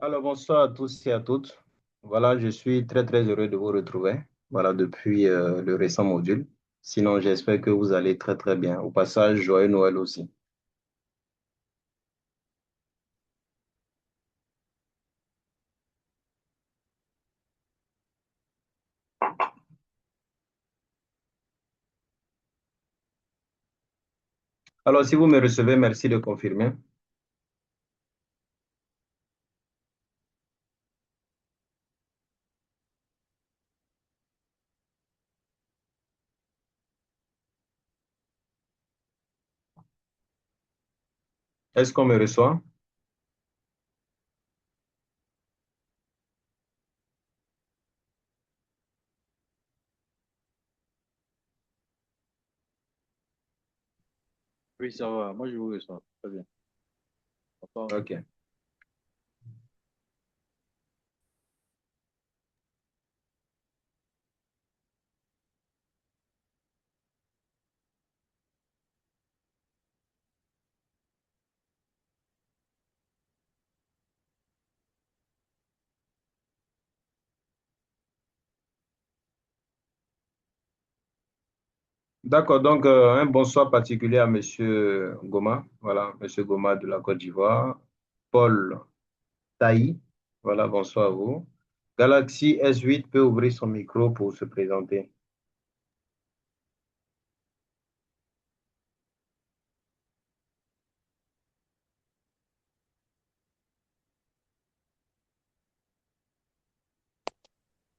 Alors, bonsoir à tous et à toutes. Voilà, je suis très très heureux de vous retrouver. Voilà, depuis le récent module. Sinon, j'espère que vous allez très très bien. Au passage, joyeux Noël aussi. Alors, si vous me recevez, merci de confirmer. Est-ce qu'on me reçoit? Oui, ça va. Moi, je vous reçois. Très bien. Bonsoir. OK. D'accord, donc un bonsoir particulier à Monsieur Goma. Voilà, Monsieur Goma de la Côte d'Ivoire. Paul Taï. Voilà, bonsoir à vous. Galaxy S8 peut ouvrir son micro pour se présenter.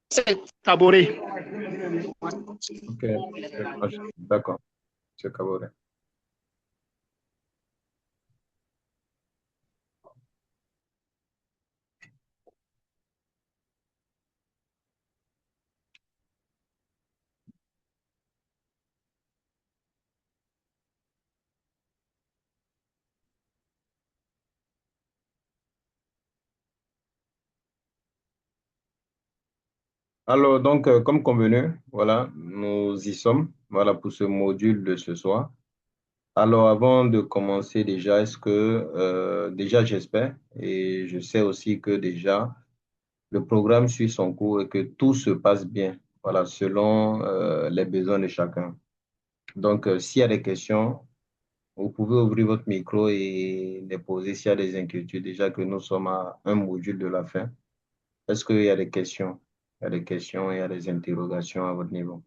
C'est Taboré. OK. D'accord, Monsieur Kabore. Alors, donc, comme convenu, voilà, nous y sommes, voilà, pour ce module de ce soir. Alors, avant de commencer déjà, déjà, j'espère, et je sais aussi que déjà, le programme suit son cours et que tout se passe bien, voilà, selon les besoins de chacun. Donc, s'il y a des questions, vous pouvez ouvrir votre micro et les poser s'il y a des inquiétudes, déjà que nous sommes à un module de la fin. Est-ce qu'il y a des questions? Il y a des questions, il y a des interrogations à votre niveau.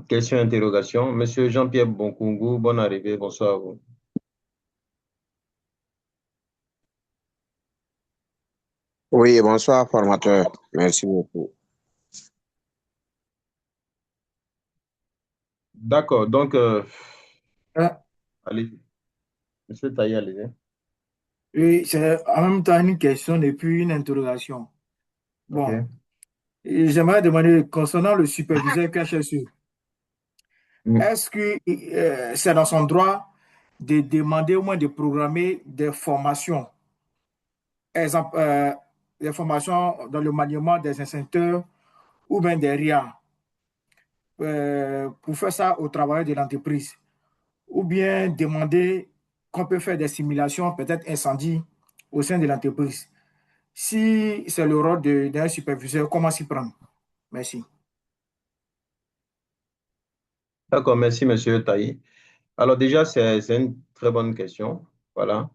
Question, interrogation. Monsieur Jean-Pierre Bonkungu, bonne arrivée, bonsoir à vous. Oui, bonsoir, formateur. Merci beaucoup. D'accord, donc, Euh, allez, monsieur Taï, allez. oui, c'est en même temps une question et puis une interrogation. Bon, OK. et j'aimerais demander concernant le superviseur QHSE, Mm. est-ce que c'est dans son droit de demander au moins de programmer exemple, des formations dans le maniement des instincteurs ou bien des RIA pour faire ça au travail de l'entreprise, ou bien demander qu'on peut faire des simulations, peut-être incendie au sein de l'entreprise. Si c'est le rôle d'un superviseur, comment s'y prendre? Merci. D'accord, merci, monsieur Taï. Alors, déjà, c'est une très bonne question. Voilà.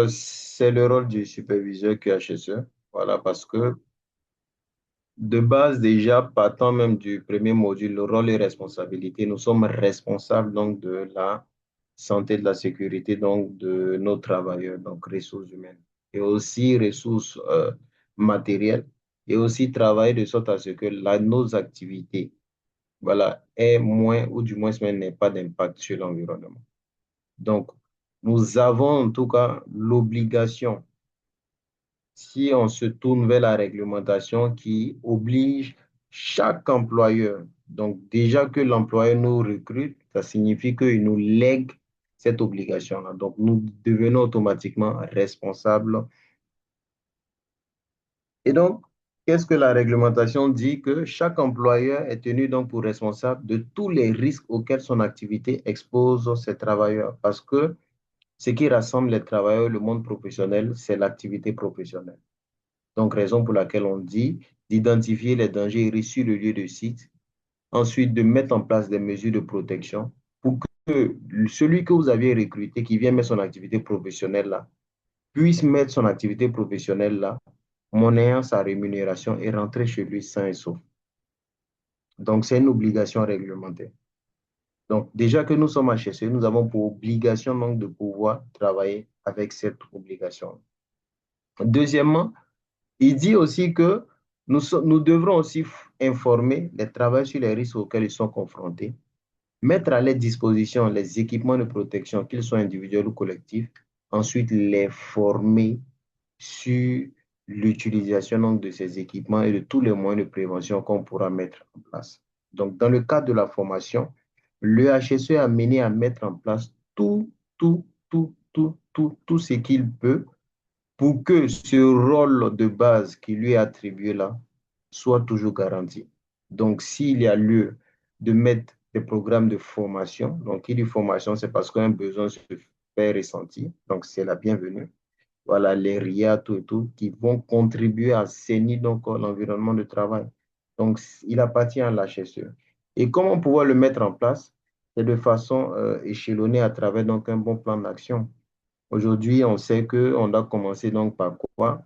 C'est le rôle du superviseur QHSE. Voilà, parce que de base, déjà, partant même du premier module, le rôle et responsabilité, nous sommes responsables donc de la santé, de la sécurité donc de nos travailleurs, donc ressources humaines, et aussi ressources matérielles, et aussi travailler de sorte à ce que nos activités, voilà, aient moins ou du moins n'aient pas d'impact sur l'environnement. Donc, nous avons en tout cas l'obligation, si on se tourne vers la réglementation qui oblige chaque employeur, donc déjà que l'employeur nous recrute, ça signifie qu'il nous lègue cette obligation-là. Donc, nous devenons automatiquement responsables Et donc, qu'est-ce que la réglementation dit? Que chaque employeur est tenu donc pour responsable de tous les risques auxquels son activité expose ses travailleurs. Parce que ce qui rassemble les travailleurs, le monde professionnel, c'est l'activité professionnelle. Donc, raison pour laquelle on dit d'identifier les dangers et risques sur le lieu de site, ensuite de mettre en place des mesures de protection pour que celui que vous aviez recruté, qui vient mettre son activité professionnelle là, puisse mettre son activité professionnelle là, monnayant sa rémunération et rentrer chez lui sain et sauf. Donc, c'est une obligation réglementée. Donc, déjà que nous sommes HSE, nous avons pour obligation donc de pouvoir travailler avec cette obligation. Deuxièmement, il dit aussi que nous devrons aussi informer les travailleurs sur les risques auxquels ils sont confrontés, mettre à leur disposition les équipements de protection, qu'ils soient individuels ou collectifs, ensuite les former sur l'utilisation donc, de ces équipements et de tous les moyens de prévention qu'on pourra mettre en place. Donc, dans le cadre de la formation, le HSE a mené à mettre en place tout ce qu'il peut pour que ce rôle de base qui lui est attribué là soit toujours garanti. Donc, s'il y a lieu de mettre des programmes de formation, donc qui dit formation, c'est parce qu'un besoin se fait ressentir, donc c'est la bienvenue. Voilà, les RIA, tout et tout, qui vont contribuer à assainir donc l'environnement de travail. Donc, il appartient à l'HSE. Et comment pouvoir le mettre en place? C'est de façon échelonnée à travers donc un bon plan d'action. Aujourd'hui, on sait qu'on doit commencer donc par quoi?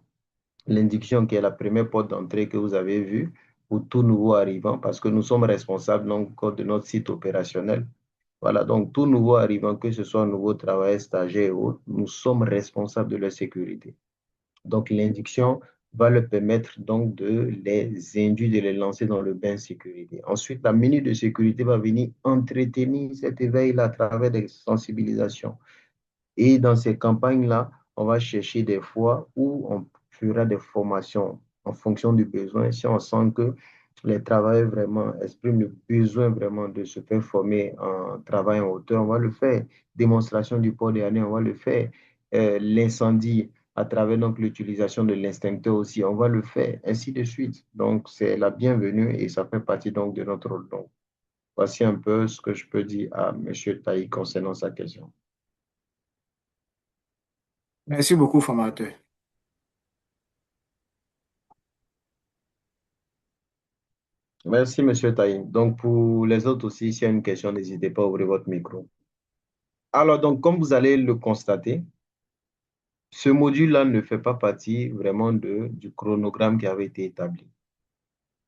L'induction qui est la première porte d'entrée que vous avez vue pour tout nouveau arrivant, parce que nous sommes responsables donc de notre site opérationnel. Voilà, donc tout nouveau arrivant, que ce soit un nouveau travailleur, stagiaire ou autre, nous sommes responsables de leur sécurité. Donc l'induction va leur permettre donc de les induire, de les lancer dans le bain de sécurité. Ensuite, la minute de sécurité va venir entretenir cet éveil-là à travers des sensibilisations. Et dans ces campagnes-là, on va chercher des fois où on fera des formations en fonction du besoin. Si on sent que les travailleurs vraiment expriment le besoin vraiment de se faire former en travail en hauteur, on va le faire. Démonstration du port des années, on va le faire. L'incendie à travers donc l'utilisation de l'instincteur aussi, on va le faire, ainsi de suite. Donc, c'est la bienvenue et ça fait partie donc de notre rôle. Donc, voici un peu ce que je peux dire à M. Taï concernant sa question. Merci beaucoup, formateur. Merci, Monsieur Taï. Donc, pour les autres aussi, s'il y a une question, n'hésitez pas à ouvrir votre micro. Alors, donc, comme vous allez le constater, ce module-là ne fait pas partie vraiment du chronogramme qui avait été établi.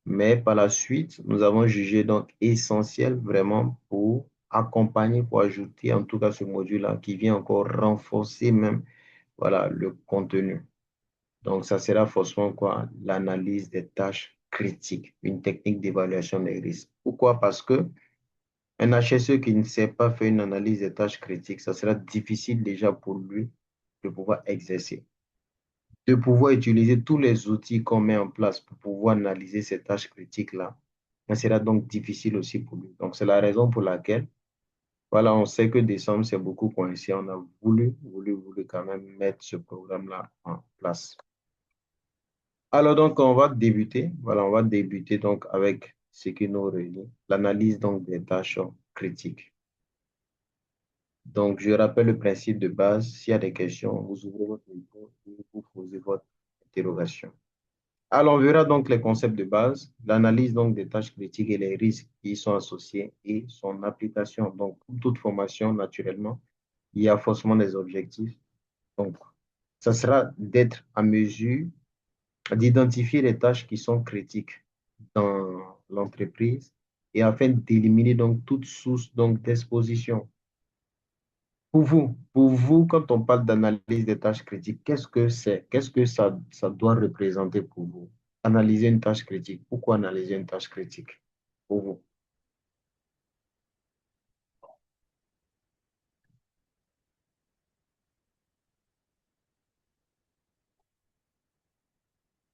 Mais par la suite, nous avons jugé donc essentiel vraiment pour accompagner, pour ajouter en tout cas ce module-là qui vient encore renforcer même voilà, le contenu. Donc, ça sera forcément quoi? L'analyse des tâches critiques, une technique d'évaluation des risques. Pourquoi? Parce que un HSE qui ne sait pas faire une analyse des tâches critiques, ça sera difficile déjà pour lui de pouvoir exercer, de pouvoir utiliser tous les outils qu'on met en place pour pouvoir analyser ces tâches critiques-là. Ça sera donc difficile aussi pour lui. Donc, c'est la raison pour laquelle, voilà, on sait que décembre, c'est beaucoup coincé. On a voulu quand même mettre ce programme-là en place. Alors, donc, on va débuter. Voilà, on va débuter donc avec ce qui nous réunit, l'analyse donc des tâches critiques. Donc, je rappelle le principe de base. S'il y a des questions, vous ouvrez votre micro et vous posez votre interrogation. Alors, on verra donc les concepts de base, l'analyse donc des tâches critiques et les risques qui y sont associés et son application. Donc, pour toute formation, naturellement, il y a forcément des objectifs. Donc, ça sera d'être à mesure d'identifier les tâches qui sont critiques dans l'entreprise et afin d'éliminer donc toute source donc d'exposition. Pour vous, quand on parle d'analyse des tâches critiques, qu'est-ce que c'est? Qu'est-ce que ça doit représenter pour vous? Analyser une tâche critique. Pourquoi analyser une tâche critique pour vous?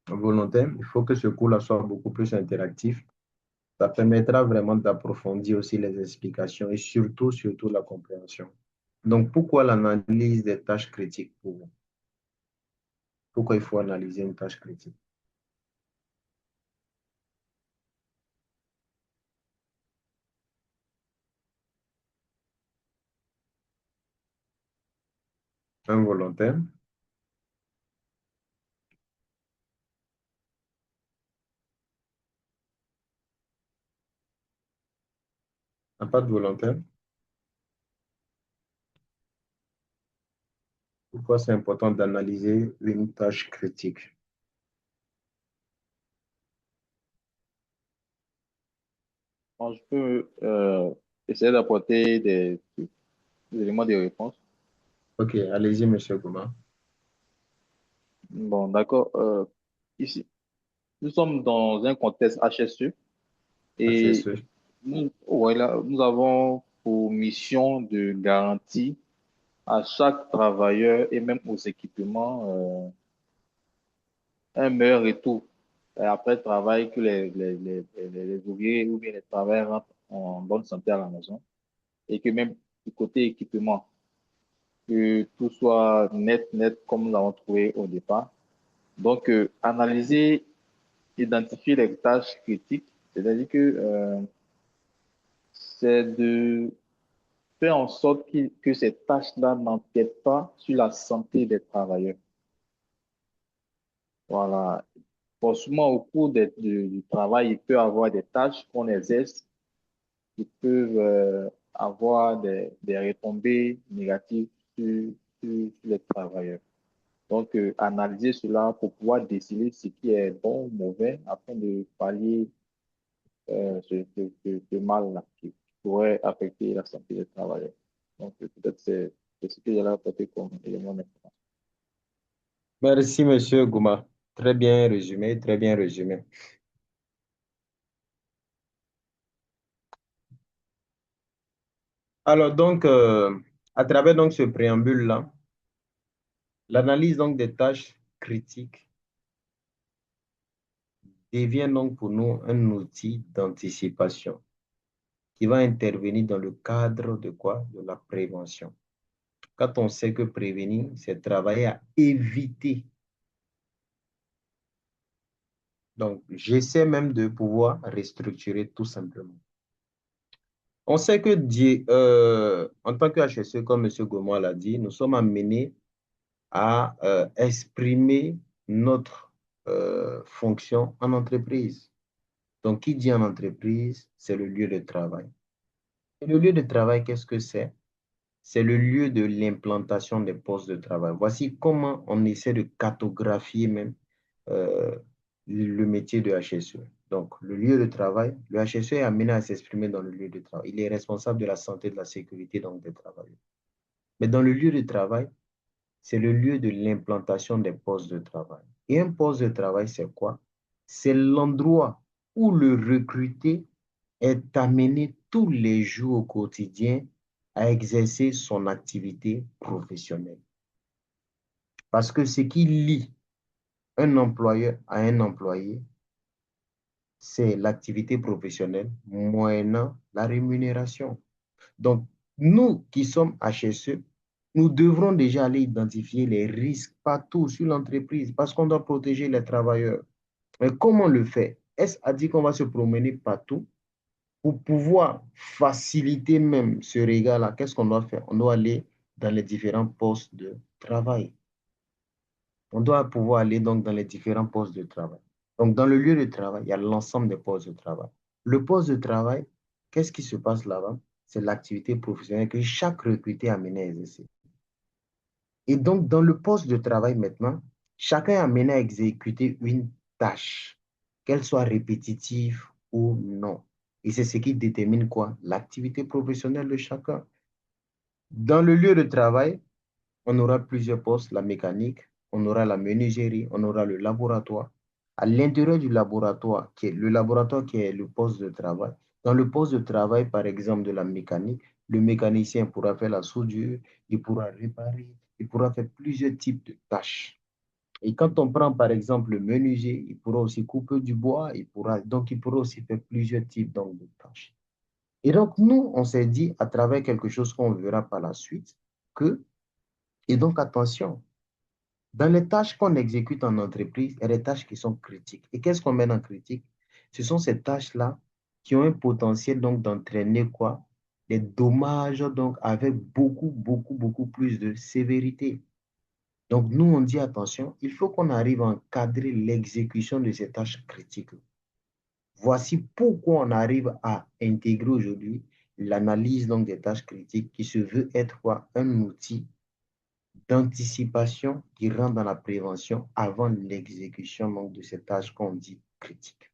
Volontaire, il faut que ce cours-là soit beaucoup plus interactif. Ça permettra vraiment d'approfondir aussi les explications et surtout la compréhension. Donc, pourquoi l'analyse des tâches critiques pour vous? Pourquoi il faut analyser une tâche critique? Involontaire. Ah, pas de volontaire. Pourquoi c'est important d'analyser une tâche critique? Bon, je peux essayer d'apporter des éléments de réponse. Ok, allez-y, Monsieur Gouma. Bon, d'accord. Ici, nous sommes dans un contexte HSE et HSE. voilà, nous avons pour mission de garantir à chaque travailleur et même aux équipements un meilleur retour après le travail, que les ouvriers ou bien les travailleurs rentrent en bonne santé à la maison et que même du côté équipement, que tout soit net comme nous l'avons trouvé au départ. Donc, analyser, identifier les tâches critiques, c'est-à-dire que c'est de faire en sorte que ces tâches-là n'empiètent pas sur la santé des travailleurs. Voilà. Forcément, au cours du travail, il peut y avoir des tâches qu'on exerce qui peuvent avoir des retombées négatives sur les travailleurs. Donc, analyser cela pour pouvoir décider ce qui est bon ou mauvais afin de pallier ce mal-là qui pourrait affecter la santé des travailleurs. Donc, peut-être c'est ce que j'allais apporter comme élément d'information. Merci, Monsieur Gouma. Très bien résumé, très bien résumé. Alors, donc, à travers donc, ce préambule-là, l'analyse donc des tâches critiques devient donc pour nous un outil d'anticipation qui va intervenir dans le cadre de quoi? De la prévention. Quand on sait que prévenir, c'est travailler à éviter. Donc, j'essaie même de pouvoir restructurer tout simplement. On sait que en tant que HSE, comme M. Gomois l'a dit, nous sommes amenés à exprimer notre fonction en entreprise. Donc, qui dit en entreprise, c'est le lieu de travail. Et le lieu de travail, qu'est-ce que c'est? C'est le lieu de l'implantation des postes de travail. Voici comment on essaie de cartographier même euh, le métier de HSE. Donc, le lieu de travail, le HSE est amené à s'exprimer dans le lieu de travail. Il est responsable de la santé et de la sécurité donc, des travailleurs. Mais dans le lieu de travail, c'est le lieu de l'implantation des postes de travail. Et un poste de travail, c'est quoi? C'est l'endroit où le recruté est amené tous les jours au quotidien à exercer son activité professionnelle. Parce que ce qui lie un employeur à un employé, c'est l'activité professionnelle moyennant la rémunération. Donc, nous qui sommes HSE, nous devrons déjà aller identifier les risques partout sur l'entreprise parce qu'on doit protéger les travailleurs. Mais comment le faire? Est-ce à dire qu'on va se promener partout pour pouvoir faciliter même ce regard-là? Qu'est-ce qu'on doit faire? On doit aller dans les différents postes de travail. On doit pouvoir aller donc dans les différents postes de travail. Donc, dans le lieu de travail, il y a l'ensemble des postes de travail. Le poste de travail, qu'est-ce qui se passe là-bas? C'est l'activité professionnelle que chaque recruté a amené à exercer. Et donc, dans le poste de travail maintenant, chacun est amené à exécuter une tâche, qu'elle soit répétitive ou non. Et c'est ce qui détermine quoi? L'activité professionnelle de chacun. Dans le lieu de travail, on aura plusieurs postes, la mécanique, on aura la menuiserie, on aura le laboratoire. À l'intérieur du laboratoire, qui est le poste de travail, dans le poste de travail, par exemple, de la mécanique, le mécanicien pourra faire la soudure, il pourra réparer, il pourra faire plusieurs types de tâches. Et quand on prend, par exemple, le menuisier, il pourra aussi couper du bois, donc il pourra aussi faire plusieurs types donc, de tâches. Et donc, nous, on s'est dit, à travers quelque chose qu'on verra par la suite, que, et donc attention, dans les tâches qu'on exécute en entreprise, il y a des tâches qui sont critiques. Et qu'est-ce qu'on met en critique? Ce sont ces tâches-là qui ont un potentiel donc d'entraîner quoi? Des dommages donc avec beaucoup plus de sévérité. Donc, nous, on dit attention, il faut qu'on arrive à encadrer l'exécution de ces tâches critiques. Voici pourquoi on arrive à intégrer aujourd'hui l'analyse donc des tâches critiques qui se veut être quoi? Un outil d'anticipation qui rentre dans la prévention avant l'exécution donc, de ces tâches qu'on dit critiques.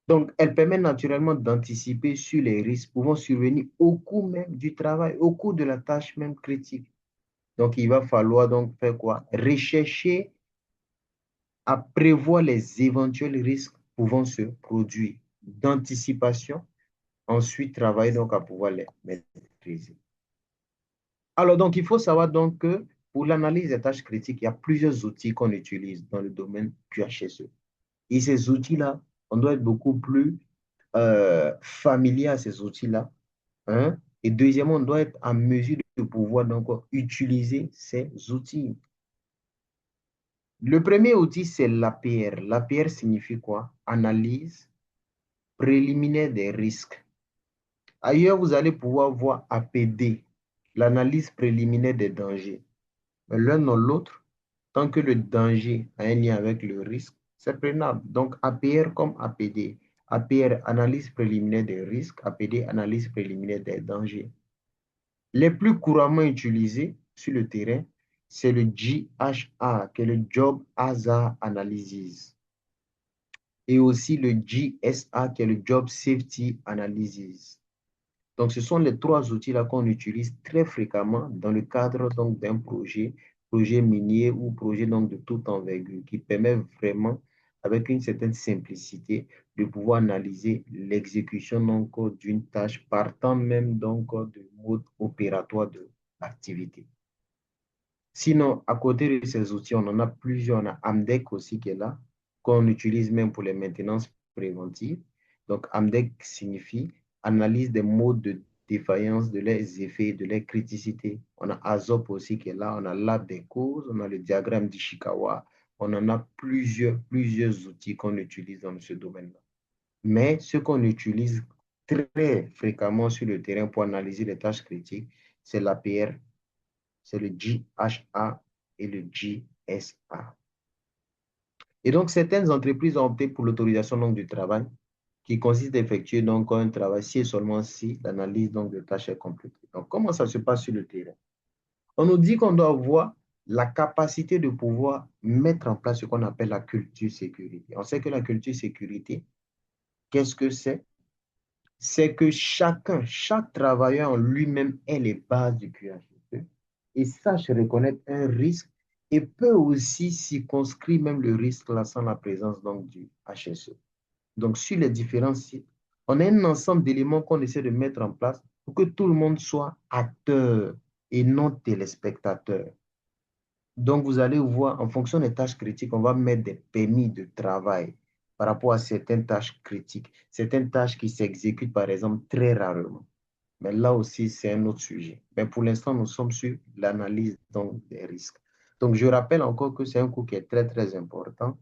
Donc, elle permet naturellement d'anticiper sur les risques pouvant survenir au cours même du travail, au cours de la tâche même critique. Donc, il va falloir donc faire quoi? Rechercher à prévoir les éventuels risques pouvant se produire, d'anticipation, ensuite travailler donc à pouvoir les maîtriser. Alors, donc, il faut savoir donc que pour l'analyse des tâches critiques, il y a plusieurs outils qu'on utilise dans le domaine QHSE. Et ces outils-là, on doit être beaucoup plus familier à ces outils-là. Hein? Et deuxièmement, on doit être en mesure de pouvoir donc utiliser ces outils. Le premier outil, c'est l'APR. L'APR signifie quoi? Analyse préliminaire des risques. Ailleurs, vous allez pouvoir voir APD, l'analyse préliminaire des dangers. Mais l'un dans l'autre, tant que le danger a un lien avec le risque, c'est prenable. Donc, APR comme APD. APR, analyse préliminaire des risques. APD, analyse préliminaire des dangers. Les plus couramment utilisés sur le terrain, c'est le GHA, qui est le Job Hazard Analysis, et aussi le GSA, qui est le Job Safety Analysis. Donc, ce sont les trois outils-là qu'on utilise très fréquemment dans le cadre donc d'un projet minier ou projet donc de toute envergure, qui permet vraiment, avec une certaine simplicité, de pouvoir analyser l'exécution donc d'une tâche partant même donc du mode opératoire de l'activité. Sinon, à côté de ces outils, on en a plusieurs. On a Amdec aussi qui est là, qu'on utilise même pour les maintenances préventives. Donc, Amdec signifie analyse des modes de défaillance, de leurs effets, de leurs criticités. On a AZOP aussi qui est là, on a Lab des causes, on a le diagramme d'Ishikawa. On en a plusieurs outils qu'on utilise dans ce domaine-là. Mais ce qu'on utilise très fréquemment sur le terrain pour analyser les tâches critiques, c'est l'APR, c'est le GHA et le GSA. Et donc, certaines entreprises ont opté pour l'autorisation donc, du travail, qui consiste à effectuer donc, un travail si et seulement si l'analyse donc, de tâches est complétée. Donc, comment ça se passe sur le terrain? On nous dit qu'on doit avoir la capacité de pouvoir mettre en place ce qu'on appelle la culture sécurité. On sait que la culture sécurité, qu'est-ce que c'est? C'est que chaque travailleur en lui-même est les bases du QHSE et sache reconnaître un risque et peut aussi circonscrire même le risque là sans la présence donc du HSE. Donc, sur les différents sites, on a un ensemble d'éléments qu'on essaie de mettre en place pour que tout le monde soit acteur et non téléspectateur. Donc, vous allez voir, en fonction des tâches critiques, on va mettre des permis de travail par rapport à certaines tâches critiques, certaines tâches qui s'exécutent, par exemple, très rarement. Mais là aussi, c'est un autre sujet. Mais pour l'instant, nous sommes sur l'analyse donc, des risques. Donc, je rappelle encore que c'est un cours qui est très important.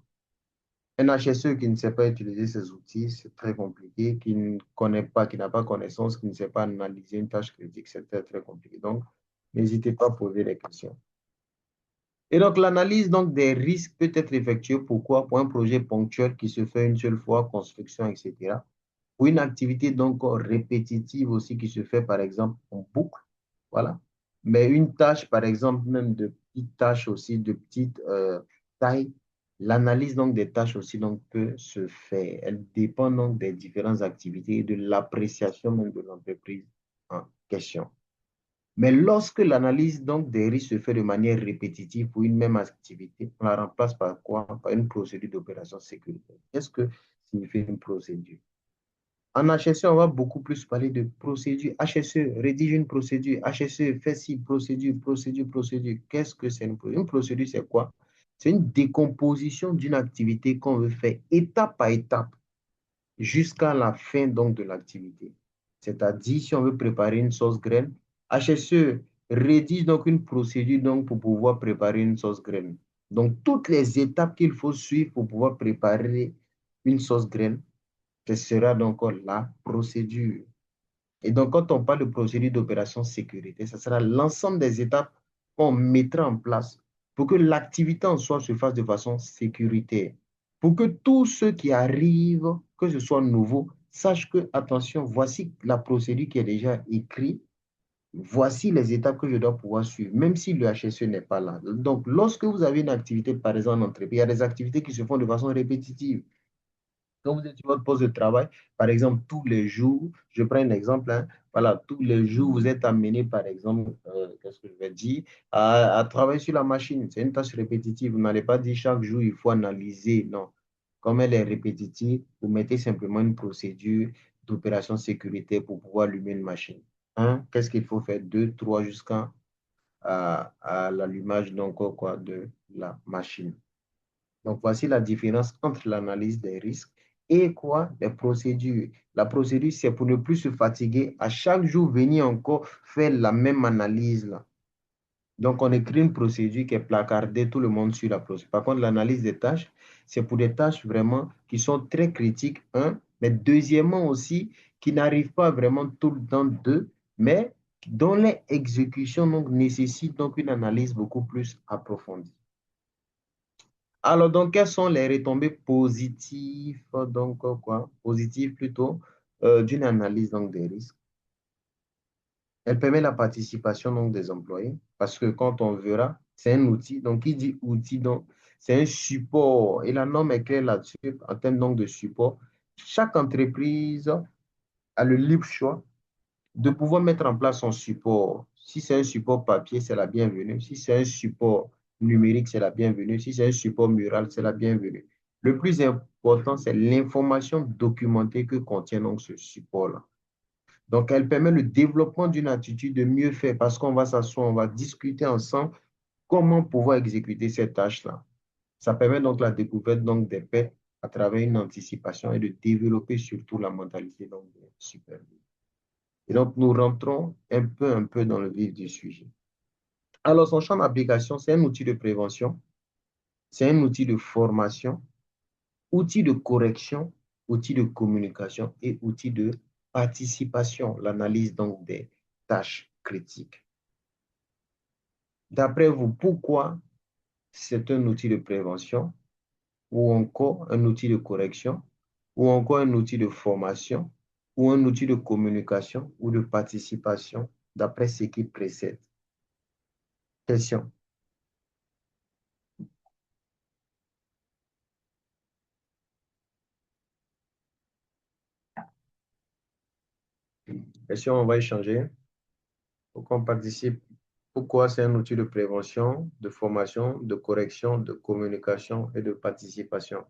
Un HSE qui ne sait pas utiliser ces outils, c'est très compliqué, qui ne connaît pas, qui n'a pas connaissance, qui ne sait pas analyser une tâche critique, c'est très compliqué. Donc, n'hésitez pas à poser des questions. Et donc, l'analyse donc, des risques peut être effectuée pourquoi? Pour un projet ponctuel qui se fait une seule fois, construction, etc. Pour une activité donc répétitive aussi qui se fait, par exemple, en boucle. Voilà. Mais une tâche, par exemple, même de petites tâches aussi, de petite taille, l'analyse donc des tâches aussi donc, peut se faire. Elle dépend donc des différentes activités et de l'appréciation même de l'entreprise en question. Mais lorsque l'analyse donc des risques se fait de manière répétitive pour une même activité, on la remplace par quoi? Par une procédure d'opération sécuritaire. Qu'est-ce que signifie une procédure? En HSE, on va beaucoup plus parler de procédure. HSE, rédige une procédure. HSE, fait ci, procédure. Qu'est-ce que c'est une procédure? Une procédure, c'est quoi? C'est une décomposition d'une activité qu'on veut faire étape par étape jusqu'à la fin donc, de l'activité. C'est-à-dire, si on veut préparer une sauce graine, HSE rédige donc une procédure donc, pour pouvoir préparer une sauce graine. Donc, toutes les étapes qu'il faut suivre pour pouvoir préparer une sauce graine, ce sera donc la procédure. Et donc, quand on parle de procédure d'opération sécurité, ce sera l'ensemble des étapes qu'on mettra en place pour que l'activité en soi se fasse de façon sécuritaire, pour que tous ceux qui arrivent, que ce soit nouveau, sachent que, attention, voici la procédure qui est déjà écrite, voici les étapes que je dois pouvoir suivre, même si le HSE n'est pas là. Donc, lorsque vous avez une activité, par exemple, en entreprise, il y a des activités qui se font de façon répétitive. Quand vous êtes sur votre poste de travail, par exemple, tous les jours, je prends un exemple, hein, voilà, tous les jours, vous êtes amené, par exemple, qu'est-ce que je vais dire, à travailler sur la machine. C'est une tâche répétitive. Vous n'allez pas dire chaque jour, il faut analyser. Non. Comme elle est répétitive, vous mettez simplement une procédure d'opération sécurité pour pouvoir allumer une machine. Un, qu'est-ce qu'il faut faire? Deux, trois, jusqu'à à l'allumage donc, quoi, de la machine. Donc, voici la différence entre l'analyse des risques et quoi? Les procédures. La procédure, c'est pour ne plus se fatiguer à chaque jour venir encore faire la même analyse là. Donc, on écrit une procédure qui est placardée, tout le monde suit la procédure. Par contre, l'analyse des tâches, c'est pour des tâches vraiment qui sont très critiques, un, mais deuxièmement aussi, qui n'arrivent pas vraiment tout le temps, deux, mais dont les exécutions donc, nécessitent donc une analyse beaucoup plus approfondie. Alors, donc, quelles sont les retombées positives, donc, quoi, positives plutôt, d'une analyse donc, des risques? Elle permet la participation donc, des employés parce que quand on verra, c'est un outil. Donc, qui dit outil, donc, c'est un support. Et la norme est claire là-dessus en termes donc, de support. Chaque entreprise a le libre choix de pouvoir mettre en place son support. Si c'est un support papier, c'est la bienvenue. Si c'est un support numérique, c'est la bienvenue. Si c'est un support mural, c'est la bienvenue. Le plus important, c'est l'information documentée que contient donc ce support-là. Donc, elle permet le développement d'une attitude de mieux faire parce qu'on va s'asseoir, on va discuter ensemble comment pouvoir exécuter cette tâche-là. Ça permet donc la découverte donc, des faits à travers une anticipation et de développer surtout la mentalité donc, de supervision. Et donc, nous rentrons un peu dans le vif du sujet. Alors, son champ d'application, c'est un outil de prévention, c'est un outil de formation, outil de correction, outil de communication et outil de participation, l'analyse donc des tâches critiques. D'après vous, pourquoi c'est un outil de prévention ou encore un outil de correction ou encore un outil de formation ou un outil de communication ou de participation d'après ce qui précède? Question. Question, on va échanger. Pourquoi on participe? Pourquoi c'est un outil de prévention, de formation, de correction, de communication et de participation?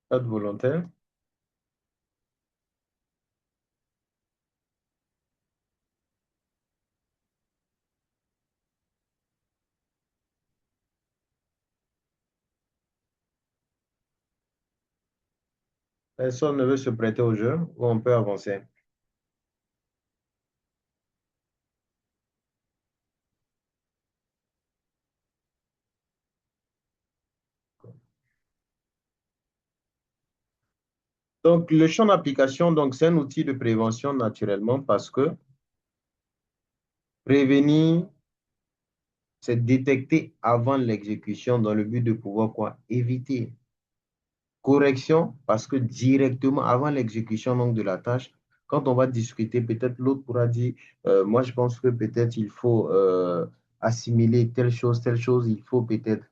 Pas de volontaire? Personne ne veut se prêter au jeu ou on peut avancer? Donc, le champ d'application, donc, c'est un outil de prévention naturellement parce que prévenir, c'est détecter avant l'exécution dans le but de pouvoir quoi? Éviter. Correction, parce que directement avant l'exécution donc, de la tâche, quand on va discuter, peut-être l'autre pourra dire, moi je pense que peut-être il faut assimiler telle chose, il faut peut-être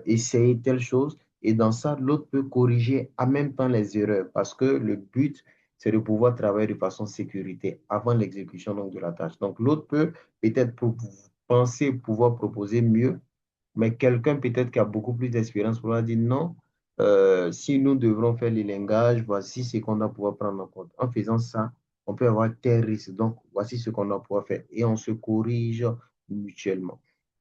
essayer telle chose. Et dans ça, l'autre peut corriger en même temps les erreurs, parce que le but, c'est de pouvoir travailler de façon sécurité avant l'exécution donc, de la tâche. Donc l'autre peut peut-être penser pouvoir proposer mieux, mais quelqu'un peut-être qui a beaucoup plus d'expérience pourra dire non, si nous devrons faire les langages, voici ce qu'on doit pouvoir prendre en compte. En faisant ça, on peut avoir tel risque. Donc, voici ce qu'on doit pouvoir faire. Et on se corrige mutuellement.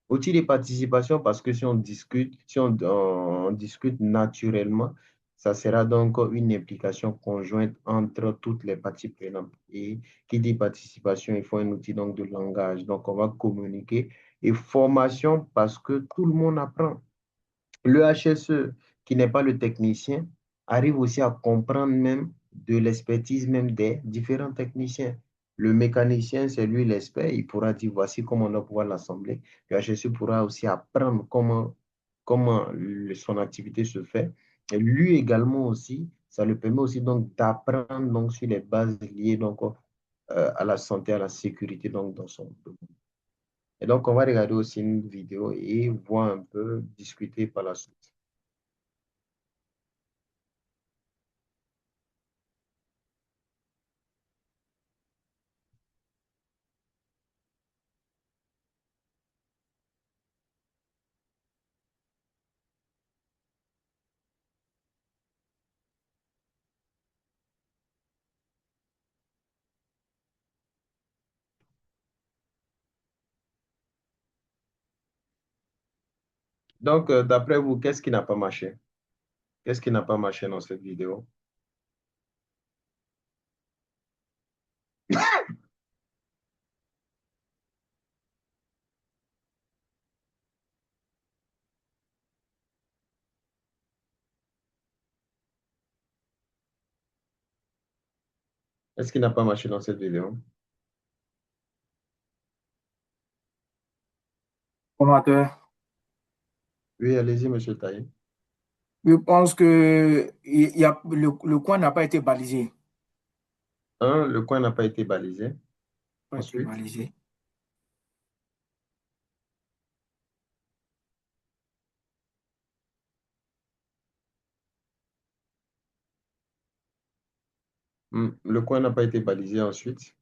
Outil de participation, parce que si on discute, si on discute naturellement, ça sera donc une implication conjointe entre toutes les parties prenantes. Et qui dit participation, il faut un outil donc de langage. Donc, on va communiquer Et formation parce que tout le monde apprend. Le HSE, qui n'est pas le technicien, arrive aussi à comprendre même de l'expertise même des différents techniciens. Le mécanicien, c'est lui l'expert, il pourra dire voici comment on va pouvoir l'assembler. Le HSE pourra aussi apprendre son activité se fait. Et lui également aussi, ça le permet aussi donc d'apprendre donc sur les bases liées donc à la santé, à la sécurité donc dans son domaine. Et donc on va regarder aussi une vidéo et voir un peu, discuter par la suite. Donc, d'après vous, qu'est-ce qui n'a pas marché? Qu'est-ce qui n'a pas marché dans cette vidéo? Qu'est-ce qui n'a pas marché dans cette vidéo? Formateur. Oui, allez-y, Monsieur Taï. Je pense que le coin n'a pas été balisé. Un, le coin n'a pas été balisé. Pas été Ensuite, balisé. le coin n'a pas été balisé. Ensuite,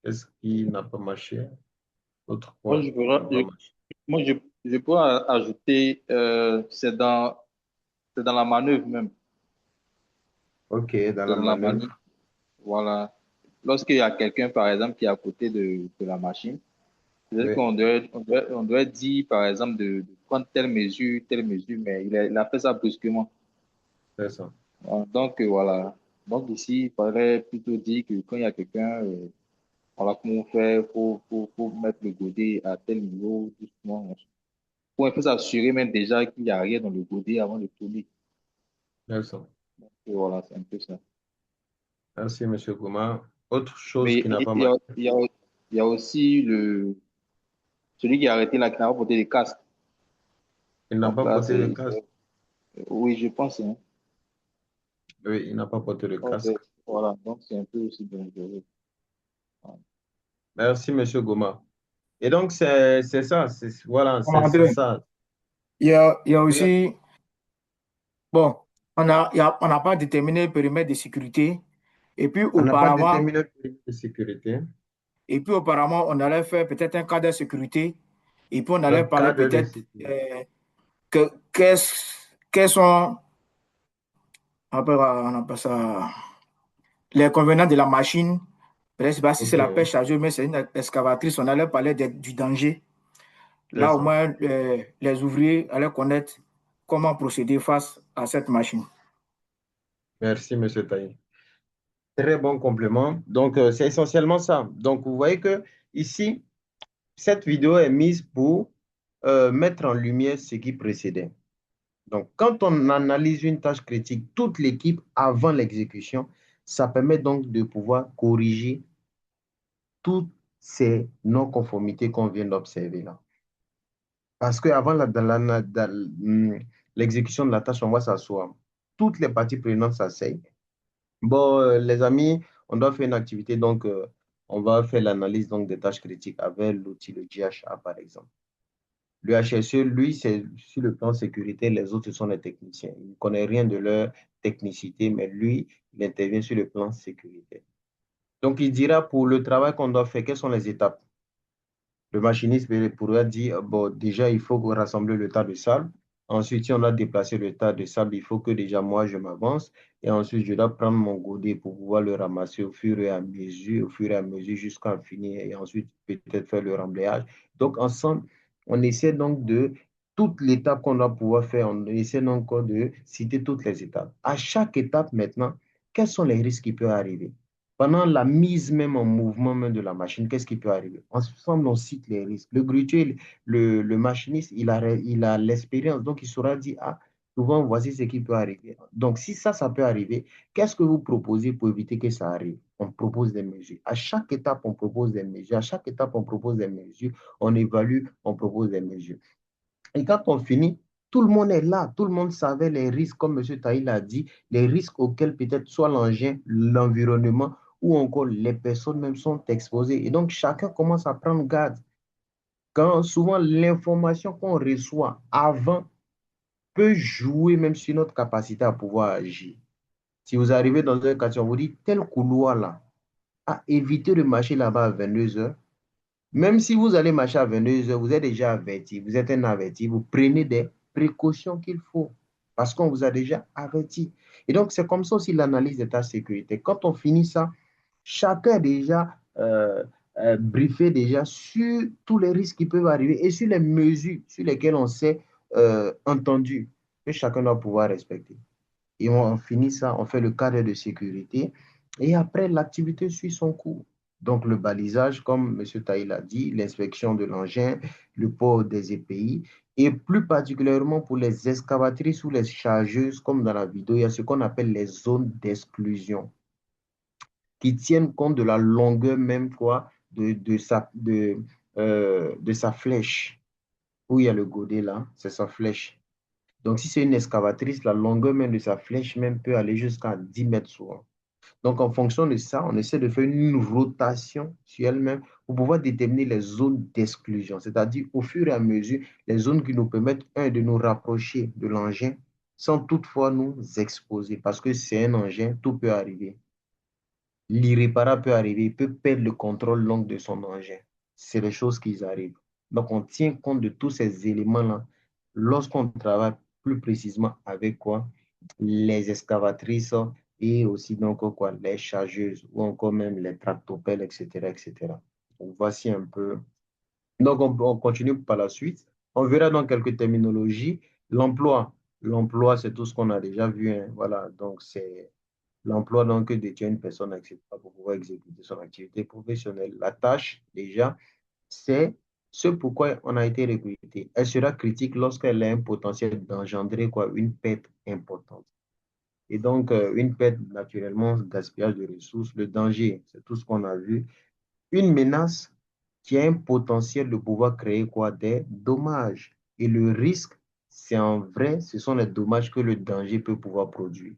qu'est-ce qui n'a pas marché? Autre Moi, point je, qui n'a pourrais- pas marché. moi, je pourrais ajouter, c'est dans la manœuvre même. OK, dans C'est la dans la manœuvre. manœuvre. Voilà. Lorsqu'il y a quelqu'un, par exemple, qui est à côté de la machine, peut-être Oui, on doit dire, par exemple, de prendre telle mesure, mais il a fait ça brusquement. c'est ça. Donc, voilà. Donc, ici, il faudrait plutôt dire que quand il y a quelqu'un, voilà comment faire pour mettre le godet à tel niveau, doucement. Pour un peu s'assurer même déjà qu'il n'y a rien dans le godet avant de tourner. C'est ça. Et voilà, c'est un peu ça. Merci, Monsieur Gouma. Autre chose Mais qui n'a pas marché. il y a aussi celui qui a arrêté là, qui n'a pas porté de casque. Il n'a Donc pas là, porté de casque. oui, je pense, hein. Oui, il n'a pas porté de Donc, casque. voilà, donc c'est un peu aussi dangereux. Voilà. Merci, Monsieur Gouma. Et donc, c'est ça. Voilà, c'est Formateur. ça. Il y a Oui, aussi, bon, on n'a pas déterminé le périmètre de sécurité. Et puis on n'a pas auparavant, déterminé le périmètre de sécurité. on allait faire peut-être un cadre de sécurité. Et puis on allait Donc, parler cadre de peut-être sécurité. quels sont, on appelle ça, les convenants de la machine. Je ne sais pas si c'est la OK, pêche chargeuse, mais c'est une excavatrice. On allait parler du danger. c'est Là, au ça. moins, les ouvriers allaient connaître comment procéder face à cette machine. Merci, Monsieur Taï. Très bon complément. Donc, c'est essentiellement ça. Donc, vous voyez que ici, cette vidéo est mise pour mettre en lumière ce qui précédait. Donc, quand on analyse une tâche critique, toute l'équipe avant l'exécution, ça permet donc de pouvoir corriger toutes ces non-conformités qu'on vient d'observer là. Parce qu'avant l'exécution de la tâche, on va s'asseoir. Toutes les parties prenantes s'asseyent. Bon, les amis, on doit faire une activité, donc on va faire l'analyse donc, des tâches critiques avec l'outil, le GHA par exemple. Le HSE, lui, c'est sur le plan sécurité, les autres sont les techniciens. Il ne connaît rien de leur technicité, mais lui, il intervient sur le plan sécurité. Donc, il dira pour le travail qu'on doit faire, quelles sont les étapes. Le machiniste pourra dire, bon, déjà, il faut rassembler le tas de sable. Ensuite, si on a déplacé le tas de sable, il faut que déjà moi, je m'avance. Et ensuite, je dois prendre mon godet pour pouvoir le ramasser au fur et à mesure jusqu'à finir. Et ensuite, peut-être faire le remblayage. Donc, ensemble, on essaie donc de toute l'étape qu'on doit pouvoir faire. On essaie donc encore de citer toutes les étapes. À chaque étape, maintenant, quels sont les risques qui peuvent arriver? Pendant la mise même en mouvement même de la machine, qu'est-ce qui peut arriver? Ensemble, on cite les risques. Le grutier, le machiniste, il a l'expérience, donc il saura dire, ah, souvent, voici ce qui peut arriver. Donc, si ça peut arriver, qu'est-ce que vous proposez pour éviter que ça arrive? On propose des mesures. À chaque étape, on propose des mesures. À chaque étape, on propose des mesures. On évalue, on propose des mesures. Et quand on finit, tout le monde est là, tout le monde savait les risques, comme M. Taïl a dit, les risques auxquels peut-être soit l'engin, l'environnement ou encore les personnes même sont exposées. Et donc, chacun commence à prendre garde. Quand souvent l'information qu'on reçoit avant peut jouer même sur notre capacité à pouvoir agir. Si vous arrivez dans un quartier, on vous dit tel couloir là, à éviter de marcher là-bas à 22 heures. Même si vous allez marcher à 22 heures, vous êtes déjà averti, vous êtes un averti, vous prenez des précautions qu'il faut parce qu'on vous a déjà averti. Et donc, c'est comme ça aussi l'analyse d'état de sécurité. Quand on finit ça, chacun est déjà briefé déjà sur tous les risques qui peuvent arriver et sur les mesures sur lesquelles on s'est entendu que chacun doit pouvoir respecter. Et on finit ça, on fait le cadre de sécurité et après, l'activité suit son cours. Donc, le balisage, comme M. Taïl a dit, l'inspection de l'engin, le port des EPI et plus particulièrement pour les excavatrices ou les chargeuses, comme dans la vidéo, il y a ce qu'on appelle les zones d'exclusion qui tiennent compte de la longueur même quoi, de sa flèche. Où il y a le godet là, c'est sa flèche. Donc, si c'est une excavatrice, la longueur même de sa flèche même peut aller jusqu'à 10 mètres souvent. Donc, en fonction de ça, on essaie de faire une rotation sur elle-même pour pouvoir déterminer les zones d'exclusion, c'est-à-dire au fur et à mesure, les zones qui nous permettent, un, de nous rapprocher de l'engin sans toutefois nous exposer, parce que c'est un engin, tout peut arriver. L'irréparable peut arriver, il peut perdre le contrôle long de son engin. C'est les choses qui arrivent. Donc, on tient compte de tous ces éléments-là lorsqu'on travaille plus précisément avec quoi? Les excavatrices et aussi donc quoi? Les chargeuses ou encore même les tractopelles, etc., etc. Donc, voici un peu. Donc, on continue par la suite. On verra dans quelques terminologies. L'emploi. L'emploi, c'est tout ce qu'on a déjà vu, hein. Voilà, donc c'est l'emploi donc, que détient une personne acceptable pour pouvoir exécuter son activité professionnelle. La tâche, déjà, c'est ce pourquoi on a été recruté. Elle sera critique lorsqu'elle a un potentiel d'engendrer quoi, une perte importante. Et donc, une perte, naturellement, gaspillage de ressources, le danger, c'est tout ce qu'on a vu. Une menace qui a un potentiel de pouvoir créer quoi, des dommages. Et le risque, c'est en vrai, ce sont les dommages que le danger peut pouvoir produire.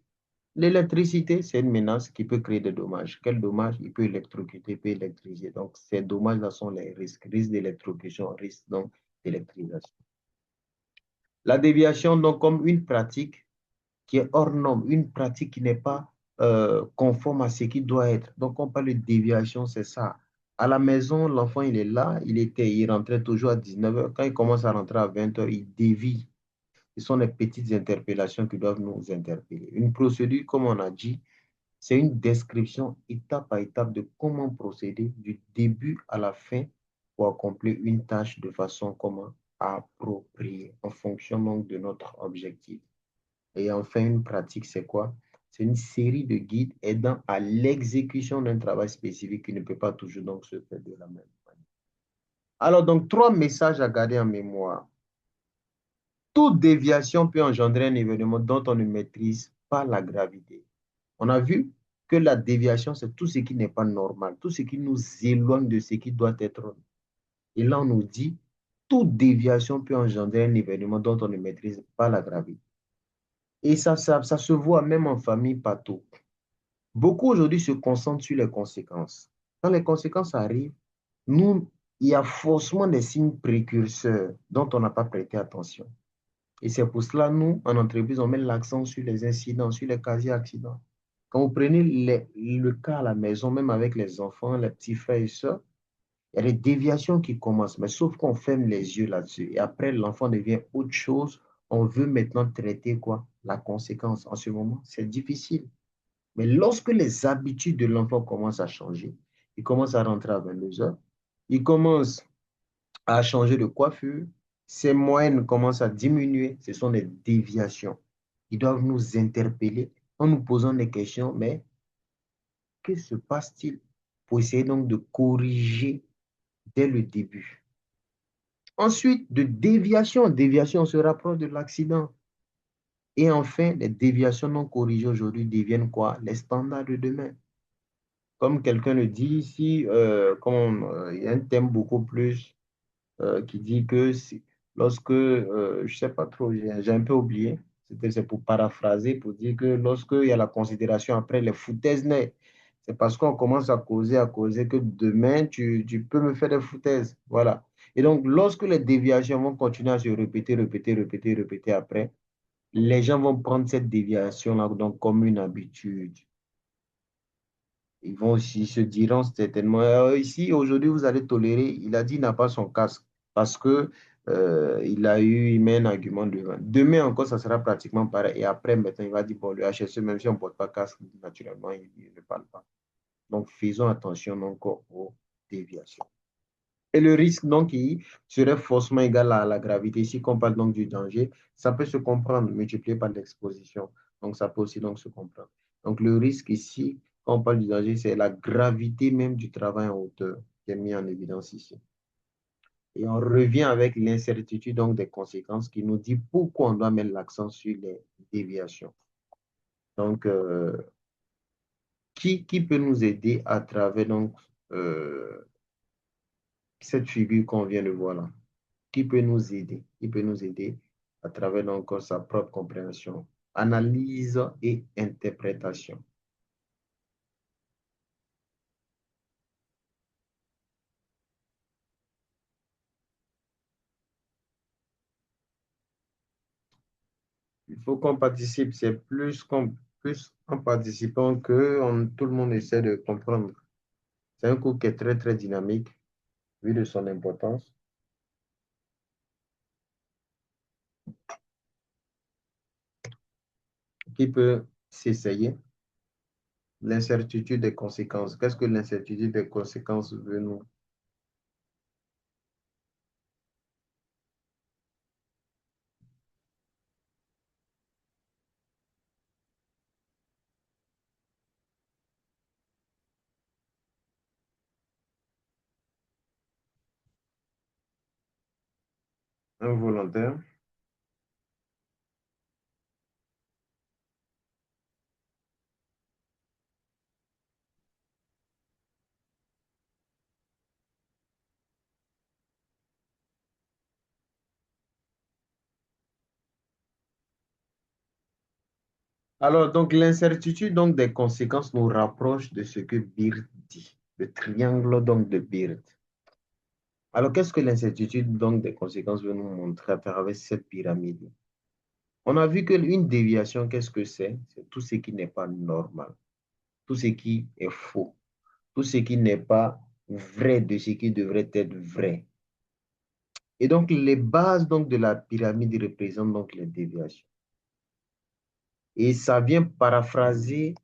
L'électricité, c'est une menace qui peut créer des dommages. Quel dommage? Il peut électrocuter, il peut électriser. Donc, ces dommages-là sont les risques. Risque d'électrocution, risque donc d'électrisation. La déviation, donc, comme une pratique qui est hors norme, une pratique qui n'est pas conforme à ce qui doit être. Donc, on parle de déviation, c'est ça. À la maison, l'enfant, il est là, il rentrait toujours à 19 heures. Quand il commence à rentrer à 20 heures, il dévie. Ce sont les petites interpellations qui doivent nous interpeller. Une procédure, comme on a dit, c'est une description étape à étape de comment procéder du début à la fin pour accomplir une tâche de façon comment appropriée en fonction donc de notre objectif. Et enfin, une pratique, c'est quoi? C'est une série de guides aidant à l'exécution d'un travail spécifique qui ne peut pas toujours donc se faire de la même manière. Alors, donc, trois messages à garder en mémoire. Toute déviation peut engendrer un événement dont on ne maîtrise pas la gravité. On a vu que la déviation, c'est tout ce qui n'est pas normal, tout ce qui nous éloigne de ce qui doit être. Et là, on nous dit, toute déviation peut engendrer un événement dont on ne maîtrise pas la gravité. Et ça se voit même en famille partout. Beaucoup aujourd'hui se concentrent sur les conséquences. Quand les conséquences arrivent, nous, il y a forcément des signes précurseurs dont on n'a pas prêté attention. Et c'est pour cela, nous, en entreprise, on met l'accent sur les incidents, sur les quasi-accidents. Quand vous prenez le cas à la maison, même avec les enfants, les petits frères et sœurs, il y a des déviations qui commencent, mais sauf qu'on ferme les yeux là-dessus. Et après, l'enfant devient autre chose. On veut maintenant traiter quoi? La conséquence. En ce moment, c'est difficile. Mais lorsque les habitudes de l'enfant commencent à changer, il commence à rentrer à 22 heures, il commence à changer de coiffure, ses moyennes commencent à diminuer, ce sont des déviations. Ils doivent nous interpeller en nous posant des questions, mais que se passe-t-il pour essayer donc de corriger dès le début. Ensuite, de déviation. Déviation, on se rapproche de l'accident. Et enfin, les déviations non corrigées aujourd'hui deviennent quoi? Les standards de demain. Comme quelqu'un le dit ici, il y a un thème beaucoup plus qui dit que lorsque, je ne sais pas trop, j'ai un peu oublié, c'est pour paraphraser, pour dire que lorsqu'il y a la considération après les foutaises naissent, c'est parce qu'on commence à causer que demain, tu peux me faire des foutaises. Voilà. Et donc, lorsque les déviations vont continuer à se répéter après, les gens vont prendre cette déviation-là donc comme une habitude. Ils vont aussi se diront certainement, ici, aujourd'hui, vous allez tolérer. Il a dit qu'il n'a pas son casque parce que il met un argument devant. Demain encore, ça sera pratiquement pareil. Et après, maintenant, il va dire, bon, le HSE, même si on ne porte pas casque, naturellement, il ne parle pas. Donc, faisons attention encore aux déviations. Et le risque, donc, il serait forcément égal à la gravité. Ici, qu'on parle donc du danger, ça peut se comprendre, multiplié par l'exposition. Donc, ça peut aussi donc se comprendre. Donc, le risque ici, quand on parle du danger, c'est la gravité même du travail en hauteur qui est mis en évidence ici. Et on revient avec l'incertitude donc des conséquences qui nous dit pourquoi on doit mettre l'accent sur les déviations. Donc, qui peut nous aider à travers donc, cette figure qu'on vient de voir là? Qui peut nous aider? Qui peut nous aider à travers donc sa propre compréhension, analyse et interprétation. Il faut qu'on participe, c'est plus en participant que tout le monde essaie de comprendre. C'est un cours qui est très, très dynamique, vu de son importance. Qui peut s'essayer? L'incertitude des conséquences. Qu'est-ce que l'incertitude des conséquences veut nous? Un volontaire. Alors, donc, l'incertitude donc, des conséquences nous rapproche de ce que Beard dit, le triangle donc de Beard. Alors, qu'est-ce que l'incertitude donc des conséquences veut nous montrer à travers cette pyramide? On a vu qu'une déviation, qu'est-ce que c'est? C'est tout ce qui n'est pas normal, tout ce qui est faux, tout ce qui n'est pas vrai de ce qui devrait être vrai. Et donc, les bases donc, de la pyramide représentent donc les déviations. Et ça vient paraphraser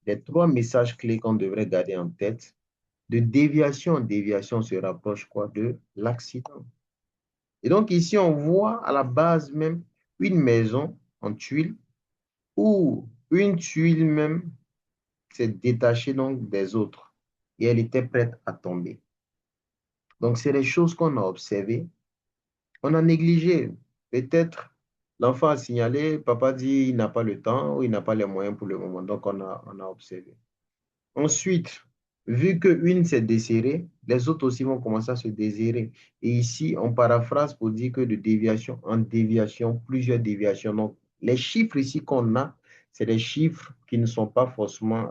les trois messages clés qu'on devrait garder en tête. De déviation en déviation, on se rapproche quoi? De l'accident. Et donc ici, on voit à la base même une maison en tuiles où une tuile même s'est détachée donc des autres et elle était prête à tomber. Donc, c'est les choses qu'on a observées. On a négligé. Peut-être l'enfant a signalé, papa dit il n'a pas le temps ou il n'a pas les moyens pour le moment. Donc, on a observé. Ensuite, vu qu'une s'est desserrée, les autres aussi vont commencer à se desserrer. Et ici, on paraphrase pour dire que de déviation en déviation, plusieurs déviations. Donc, les chiffres ici qu'on a, c'est des chiffres qui ne sont pas forcément,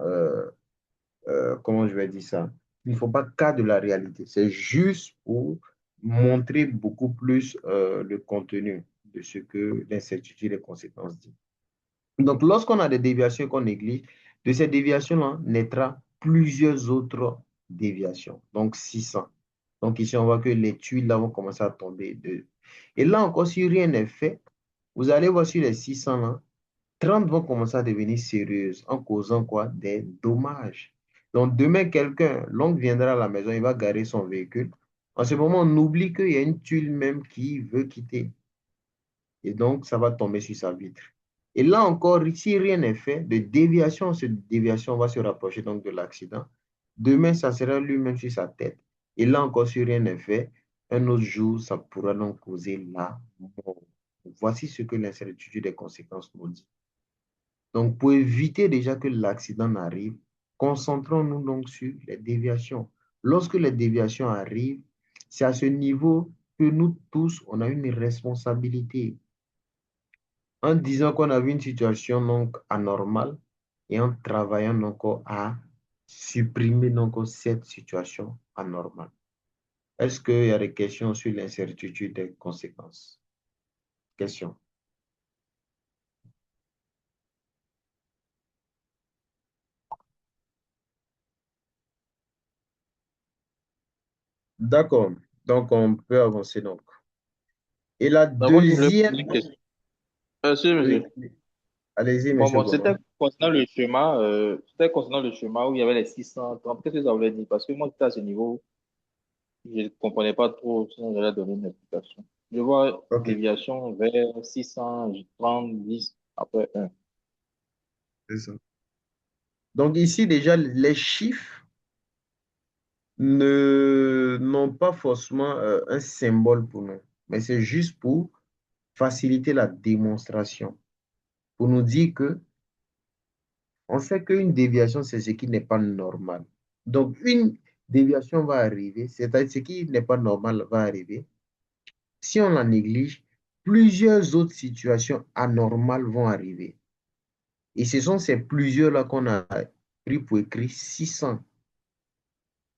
comment je vais dire ça, il ne faut pas cas de la réalité. C'est juste pour montrer beaucoup plus le contenu de ce que l'incertitude et les conséquences disent. Donc, lorsqu'on a des déviations qu'on néglige, de ces déviations-là naîtra plusieurs autres déviations, donc 600. Donc, ici, on voit que les tuiles là vont commencer à tomber. Et là encore, si rien n'est fait, vous allez voir sur les 600 là, 30 vont commencer à devenir sérieuses en causant quoi? Des dommages. Donc, demain, quelqu'un, l'oncle viendra à la maison, il va garer son véhicule. En ce moment, on oublie qu'il y a une tuile même qui veut quitter. Et donc, ça va tomber sur sa vitre. Et là encore, si rien n'est fait, de déviation, cette déviation va se rapprocher donc de l'accident. Demain, ça sera lui-même sur sa tête. Et là encore, si rien n'est fait, un autre jour, ça pourra donc causer la mort. Voici ce que l'incertitude des conséquences nous dit. Donc, pour éviter déjà que l'accident n'arrive, concentrons-nous donc sur les déviations. Lorsque les déviations arrivent, c'est à ce niveau que nous tous, on a une responsabilité. En disant qu'on a vu une situation donc anormale et en travaillant encore à supprimer donc cette situation anormale. Est-ce qu'il y a des questions sur l'incertitude des conséquences? Question. D'accord. Donc, on peut avancer donc. Et la Donc, moi, je voulais deuxième... poser une question. Monsieur, Oui, monsieur. allez-y, Bon, monsieur bon, Goma. c'était concernant le schéma où il y avait les 630. Qu'est-ce que ça voulait dire? Parce que moi, j'étais à ce niveau, je ne comprenais pas trop, sinon j'allais donner une explication. Je vois OK, déviation vers 630, 10, après 1. c'est ça. Donc ici, déjà, les chiffres n'ont pas forcément un symbole pour nous, mais c'est juste pour faciliter la démonstration, pour nous dire que on sait qu'une déviation, c'est ce qui n'est pas normal. Donc, une déviation va arriver, c'est-à-dire ce qui n'est pas normal va arriver. Si on la néglige, plusieurs autres situations anormales vont arriver. Et ce sont ces plusieurs-là qu'on a pris pour écrire 600.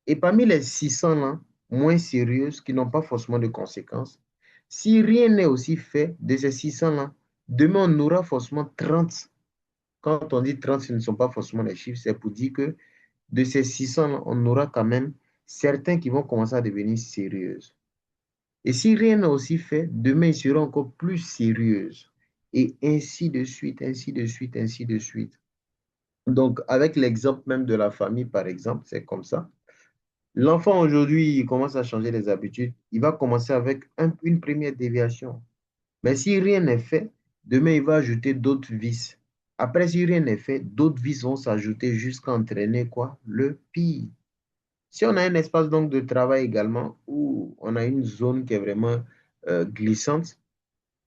Et parmi les 600 là, moins sérieuses, qui n'ont pas forcément de conséquences, si rien n'est aussi fait de ces 600 là, demain on aura forcément 30. Quand on dit 30, ce ne sont pas forcément les chiffres, c'est pour dire que de ces 600 là, on aura quand même certains qui vont commencer à devenir sérieuses. Et si rien n'est aussi fait, demain ils seront encore plus sérieuses. Et ainsi de suite, ainsi de suite, ainsi de suite. Donc, avec l'exemple même de la famille, par exemple, c'est comme ça. L'enfant aujourd'hui, il commence à changer les habitudes. Il va commencer avec une première déviation. Mais si rien n'est fait, demain, il va ajouter d'autres vices. Après, si rien n'est fait, d'autres vices vont s'ajouter jusqu'à entraîner quoi? Le pire. Si on a un espace donc de travail également où on a une zone qui est vraiment glissante,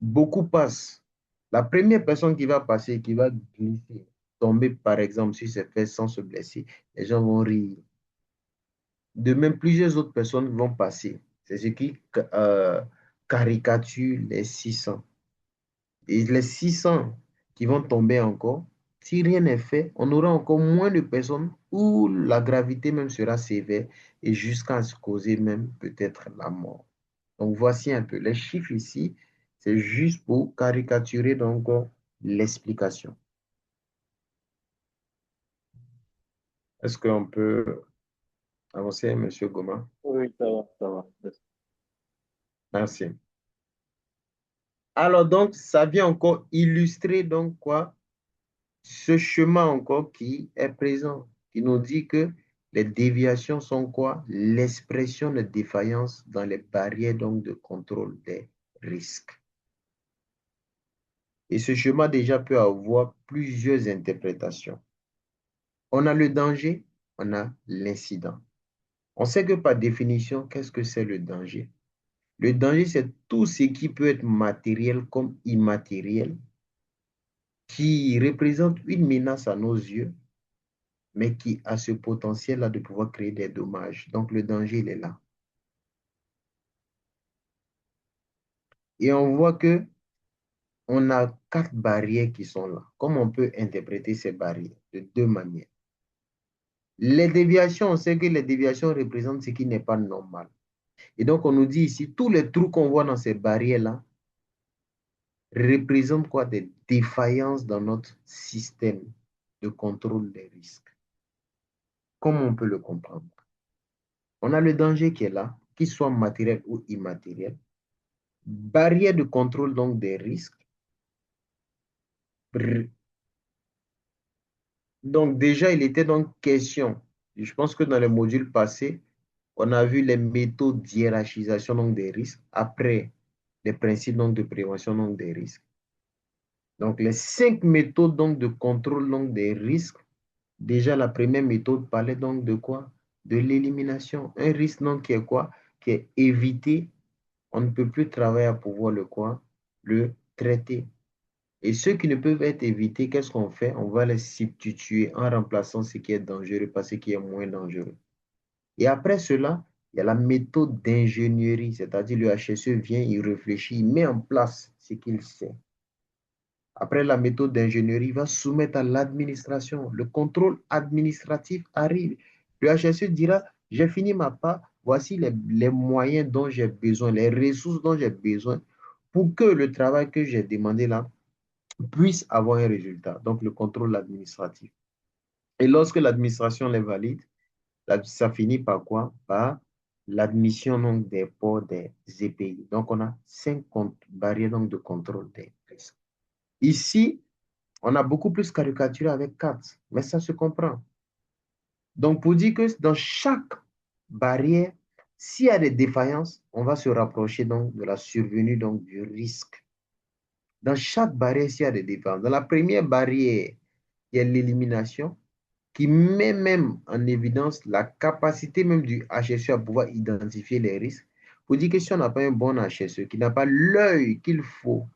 beaucoup passent. La première personne qui va passer, qui va glisser, tomber par exemple sur ses fesses sans se blesser, les gens vont rire. De même, plusieurs autres personnes vont passer. C'est ce qui caricature les 600. Et les 600 qui vont tomber encore, si rien n'est fait, on aura encore moins de personnes où la gravité même sera sévère et jusqu'à se causer même peut-être la mort. Donc voici un peu les chiffres ici, c'est juste pour caricaturer donc l'explication. Est-ce qu'on peut avancer, Monsieur Goma? Oui, ça va, ça va. Merci. Alors donc, ça vient encore illustrer donc quoi? Ce chemin encore qui est présent, qui nous dit que les déviations sont quoi? L'expression de défaillance dans les barrières donc de contrôle des risques. Et ce chemin déjà peut avoir plusieurs interprétations. On a le danger, on a l'incident. On sait que par définition, qu'est-ce que c'est le danger? Le danger, c'est tout ce qui peut être matériel comme immatériel, qui représente une menace à nos yeux, mais qui a ce potentiel-là de pouvoir créer des dommages. Donc, le danger, il est là. Et on voit que on a 4 barrières qui sont là. Comment on peut interpréter ces barrières? De 2 manières. Les déviations, on sait que les déviations représentent ce qui n'est pas normal. Et donc, on nous dit ici, tous les trous qu'on voit dans ces barrières-là représentent quoi? Des défaillances dans notre système de contrôle des risques. Comment on peut le comprendre? On a le danger qui est là, qu'il soit matériel ou immatériel. Barrière de contrôle donc des risques. Donc déjà, il était donc question. Je pense que dans les modules passés, on a vu les méthodes d'hiérarchisation donc des risques après les principes donc de prévention donc des risques. Donc, les 5 méthodes donc, de contrôle donc, des risques. Déjà, la première méthode parlait donc de quoi? De l'élimination. Un risque donc qui est quoi? Qui est évité. On ne peut plus travailler à pouvoir le quoi? Le traiter. Et ceux qui ne peuvent être évités, qu'est-ce qu'on fait? On va les substituer en remplaçant ce qui est dangereux par ce qui est moins dangereux. Et après cela, il y a la méthode d'ingénierie, c'est-à-dire le HSE vient, il réfléchit, il met en place ce qu'il sait. Après la méthode d'ingénierie, il va soumettre à l'administration. Le contrôle administratif arrive. Le HSE dira, j'ai fini ma part, voici les moyens dont j'ai besoin, les ressources dont j'ai besoin pour que le travail que j'ai demandé là puisse avoir un résultat. Donc, le contrôle administratif. Et lorsque l'administration les valide, ça finit par quoi? Par l'admission donc, des ports des EPI. Donc, on a 5 barrières donc, de contrôle des risques. Ici, on a beaucoup plus caricaturé avec 4, mais ça se comprend. Donc, pour dire que dans chaque barrière, s'il y a des défaillances, on va se rapprocher donc de la survenue donc, du risque. Dans chaque barrière, s'il y a des défaillances. Dans la première barrière, il y a l'élimination qui met même en évidence la capacité même du HSE à pouvoir identifier les risques. Pour dire que si on n'a pas un bon HSE, qui n'a pas l'œil qu'il faut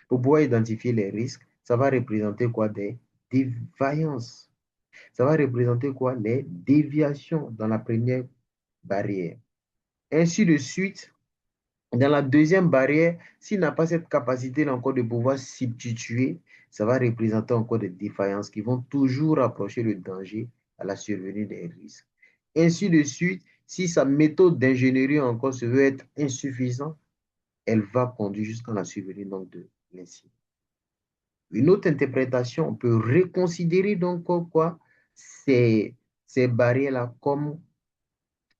pour pouvoir identifier les risques, ça va représenter quoi? Des défaillances. Ça va représenter quoi? Les déviations dans la première barrière. Ainsi de suite, dans la deuxième barrière, s'il n'a pas cette capacité encore de pouvoir substituer, ça va représenter encore des défaillances qui vont toujours rapprocher le danger à la survenue des risques. Ainsi de suite, si sa méthode d'ingénierie encore se veut être insuffisante, elle va conduire jusqu'à la survenue donc de l'incident. Une autre interprétation, on peut reconsidérer donc quoi ces barrières-là comme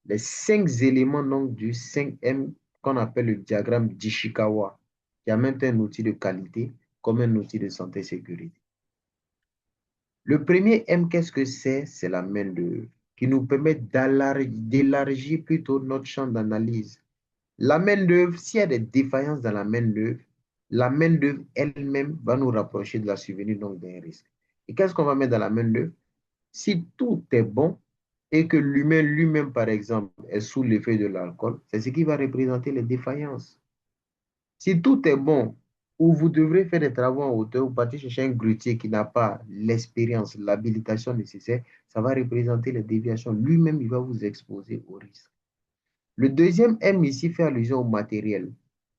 les 5 éléments donc, du 5M qu'on appelle le diagramme d'Ishikawa, qui amène un outil de qualité comme un outil de santé et sécurité. Le premier M, qu'est-ce que c'est? C'est la main-d'œuvre qui nous permet d'élargir plutôt notre champ d'analyse. La main-d'œuvre, s'il y a des défaillances dans la main-d'œuvre elle-même va nous rapprocher de la survenue donc d'un risque. Et qu'est-ce qu'on va mettre dans la main-d'œuvre? Si tout est bon et que l'humain lui-même, par exemple, est sous l'effet de l'alcool, c'est ce qui va représenter les défaillances. Si tout est bon, ou vous devrez faire des travaux en hauteur, ou partir chercher un grutier qui n'a pas l'expérience, l'habilitation nécessaire, ça va représenter les déviations. Lui-même, il va vous exposer au risque. Le deuxième M ici fait allusion au matériel.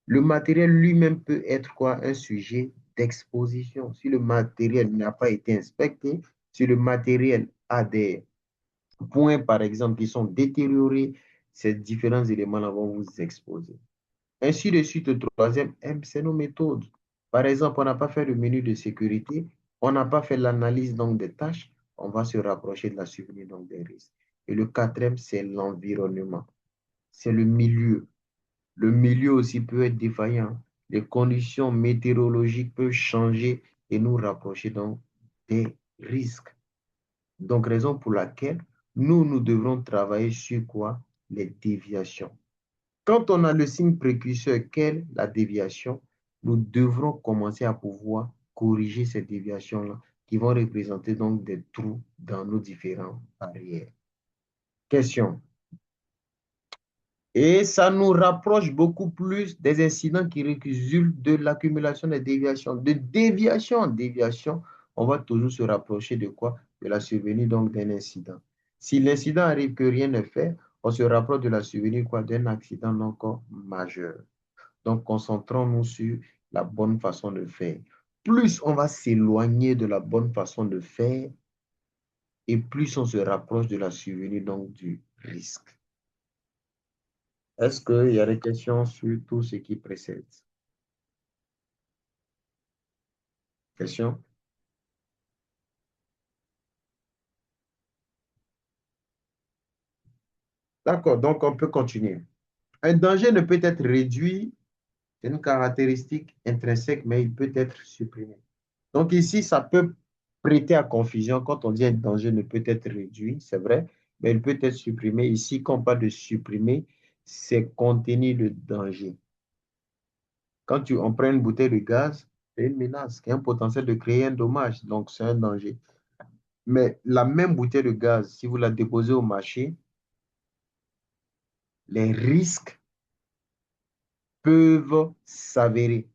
Le matériel lui-même peut être quoi? Un sujet d'exposition. Si le matériel n'a pas été inspecté, si le matériel a des points, par exemple, qui sont détériorés, ces différents éléments-là vont vous exposer. Ainsi de suite, le troisième M, c'est nos méthodes. Par exemple, on n'a pas fait le menu de sécurité, on n'a pas fait l'analyse donc des tâches, on va se rapprocher de la survenue donc des risques. Et le quatrième, c'est l'environnement. C'est le milieu. Le milieu aussi peut être défaillant. Les conditions météorologiques peuvent changer et nous rapprocher donc des risques. Donc, raison pour laquelle nous devrons travailler sur quoi? Les déviations. Quand on a le signe précurseur qu'est la déviation, nous devrons commencer à pouvoir corriger ces déviations-là qui vont représenter donc des trous dans nos différentes barrières. Question. Et ça nous rapproche beaucoup plus des incidents qui résultent de l'accumulation des déviations. De déviation en déviation, on va toujours se rapprocher de quoi? De la survenue donc d'un incident. Si l'incident arrive que rien n'est fait, on se rapproche de la survenue quoi? D'un accident encore majeur. Donc, concentrons-nous sur la bonne façon de faire. Plus on va s'éloigner de la bonne façon de faire, et plus on se rapproche de la survenue donc du risque. Est-ce qu'il y a des questions sur tout ce qui précède? Questions? D'accord, donc on peut continuer. Un danger ne peut être réduit, c'est une caractéristique intrinsèque, mais il peut être supprimé. Donc ici, ça peut prêter à confusion quand on dit un danger ne peut être réduit, c'est vrai, mais il peut être supprimé. Ici, quand on parle de supprimer, c'est contenir le danger. Quand on prend une bouteille de gaz, c'est une menace qui a un potentiel de créer un dommage. Donc, c'est un danger. Mais la même bouteille de gaz, si vous la déposez au marché, les risques peuvent s'avérer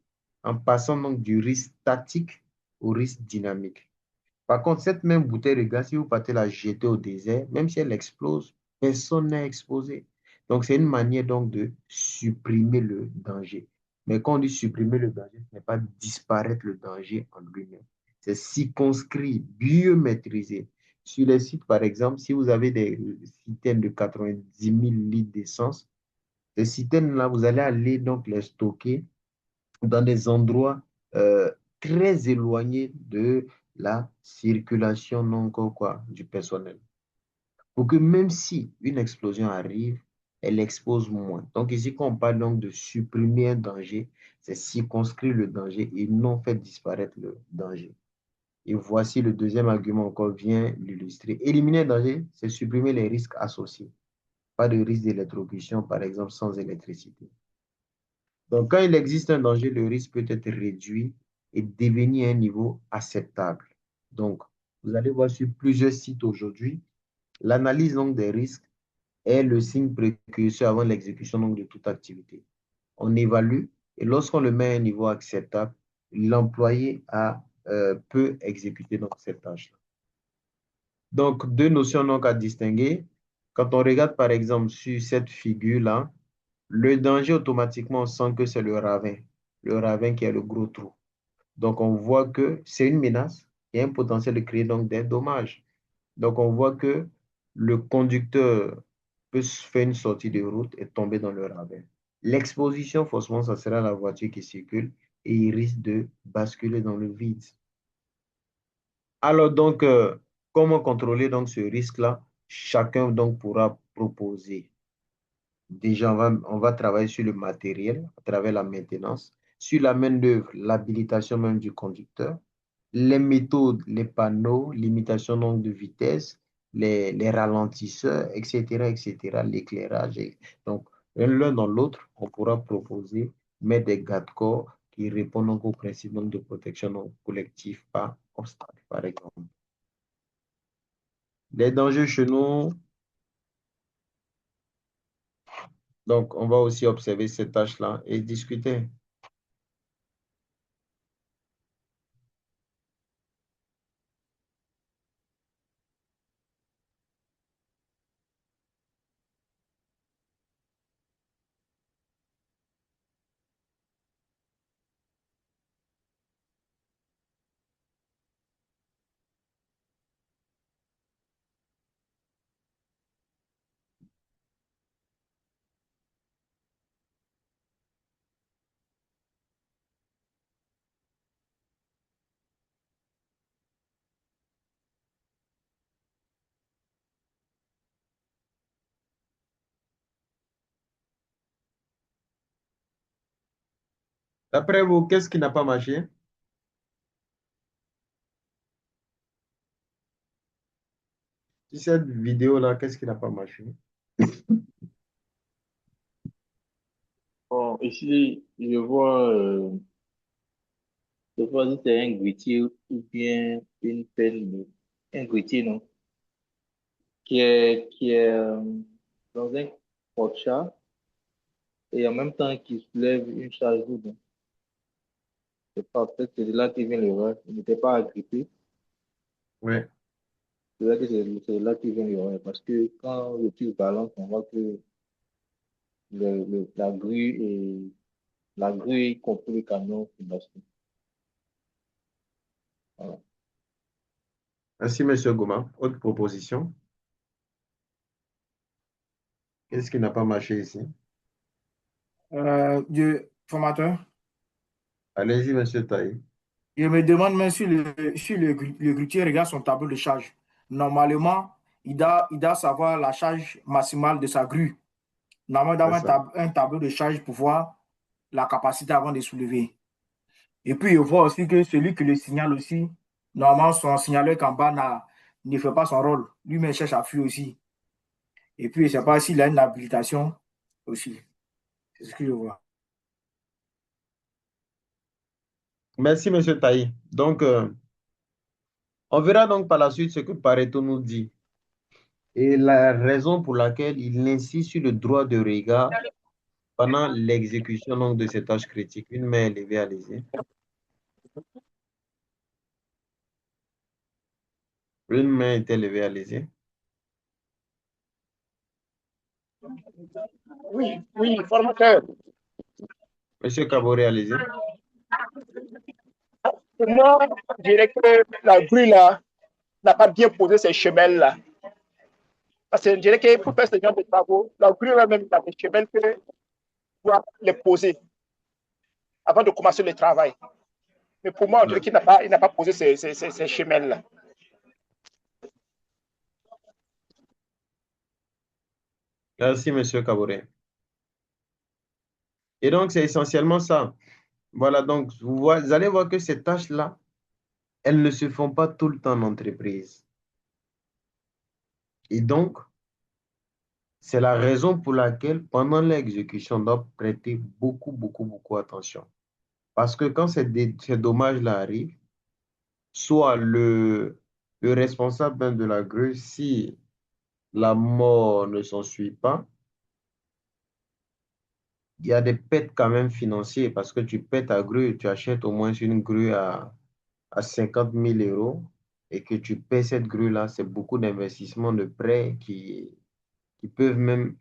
en passant donc du risque statique au risque dynamique. Par contre, cette même bouteille de gaz, si vous partez la jeter au désert, même si elle explose, personne n'est exposé. Donc, c'est une manière donc de supprimer le danger. Mais quand on dit supprimer le danger, ce n'est pas disparaître le danger en lui-même. C'est circonscrit, mieux maîtrisé. Sur les sites, par exemple, si vous avez des citernes de 90 000 litres d'essence, ces citernes-là, vous allez aller donc les stocker dans des endroits euh, très éloignés de la circulation non quoi, du personnel. Pour que même si une explosion arrive, elle expose moins. Donc ici, quand on parle donc de supprimer un danger, c'est circonscrire le danger et non faire disparaître le danger. Et voici le deuxième argument encore vient l'illustrer. Éliminer le danger, c'est supprimer les risques associés. Pas de risque d'électrocution, par exemple, sans électricité. Donc, quand il existe un danger, le risque peut être réduit et devenir à un niveau acceptable. Donc, vous allez voir sur plusieurs sites aujourd'hui, l'analyse donc des risques est le signe précurseur avant l'exécution donc de toute activité. On évalue et lorsqu'on le met à un niveau acceptable, l'employé peut exécuter donc cette tâche-là. Donc, deux notions donc à distinguer. Quand on regarde par exemple sur cette figure-là, le danger, automatiquement, on sent que c'est le ravin. Le ravin qui est le gros trou. Donc, on voit que c'est une menace. Il y a un potentiel de créer donc des dommages. Donc, on voit que le conducteur peut faire une sortie de route et tomber dans le ravin. L'exposition, forcément, ça sera la voiture qui circule et il risque de basculer dans le vide. Alors, donc, comment contrôler donc ce risque-là? Chacun donc pourra proposer. Déjà, on va travailler sur le matériel à travers la maintenance, sur la main-d'œuvre, l'habilitation même du conducteur, les méthodes, les panneaux, limitation donc de vitesse, les ralentisseurs, etc., etc., l'éclairage. Donc, l'un dans l'autre, on pourra proposer, mettre des garde-corps qui répondent donc au principe donc de protection donc collective par obstacle, par exemple. Les dangers chez nous, donc on va aussi observer ces tâches-là et discuter. D'après vous, qu'est-ce qui n'a pas marché? Sur cette vidéo-là, qu'est-ce qui n'a pas marché? Bon, ici, je vois si c'est un grutier ou bien une pelle, un grutier, non, qui est dans un porte-chat et en même temps qui soulève une charge lourde. C'est pas, peut-être que c'est de là qui vient l'erreur. Il n'était pas agrippé. Oui. C'est là que c'est de là qui vient l'erreur. Parce que quand le tir balance, on voit que la grue comprend le camion qui bascule. Voilà. Merci, M. Goma. Autre proposition. Qu'est-ce qui n'a pas marché ici? Formateur, Allez-y, M. Taï. je me demande même si le grutier regarde son tableau de charge. Normalement, il doit savoir la charge maximale de sa grue. Normalement, il doit C'est avoir ça. un tableau de charge pour voir la capacité avant de soulever. Et puis, il voit aussi que celui qui le signale aussi, normalement, son signaleur qu'en bas ne fait pas son rôle. Lui-même cherche à fuir aussi. Et puis, je ne sais pas s'il a une habilitation aussi. C'est ce que je vois. Merci, Monsieur Taï. Donc, on verra donc par la suite ce que Pareto nous dit et la raison pour laquelle il insiste sur le droit de regard pendant l'exécution donc, de ces tâches critiques. Une main est levée, allez-y. Une main était levée, allez-y. Oui, oui, formateur. Monsieur Kabore, allez-y. Pour moi, je dirais que la grue là n'a pas bien posé ses chemins là. Parce que je dirais que pour faire ce genre de travaux, la grue elle-même a des chemins que doit les poser avant de commencer le travail. Mais pour moi, on dirait qu'il n'a pas posé ces chemins là. Merci, Monsieur Kabore. Et donc, c'est essentiellement ça. Voilà, donc, vous allez voir que ces tâches-là, elles ne se font pas tout le temps en entreprise. Et donc, c'est la raison pour laquelle, pendant l'exécution, on doit prêter beaucoup attention. Parce que quand ces dommages-là arrivent, soit le responsable même de la grue, si la mort ne s'ensuit pas, il y a des pertes quand même financières parce que tu paies ta grue, tu achètes au moins une grue à 50 000 euros et que tu paies cette grue-là, c'est beaucoup d'investissements de prêts qui peuvent même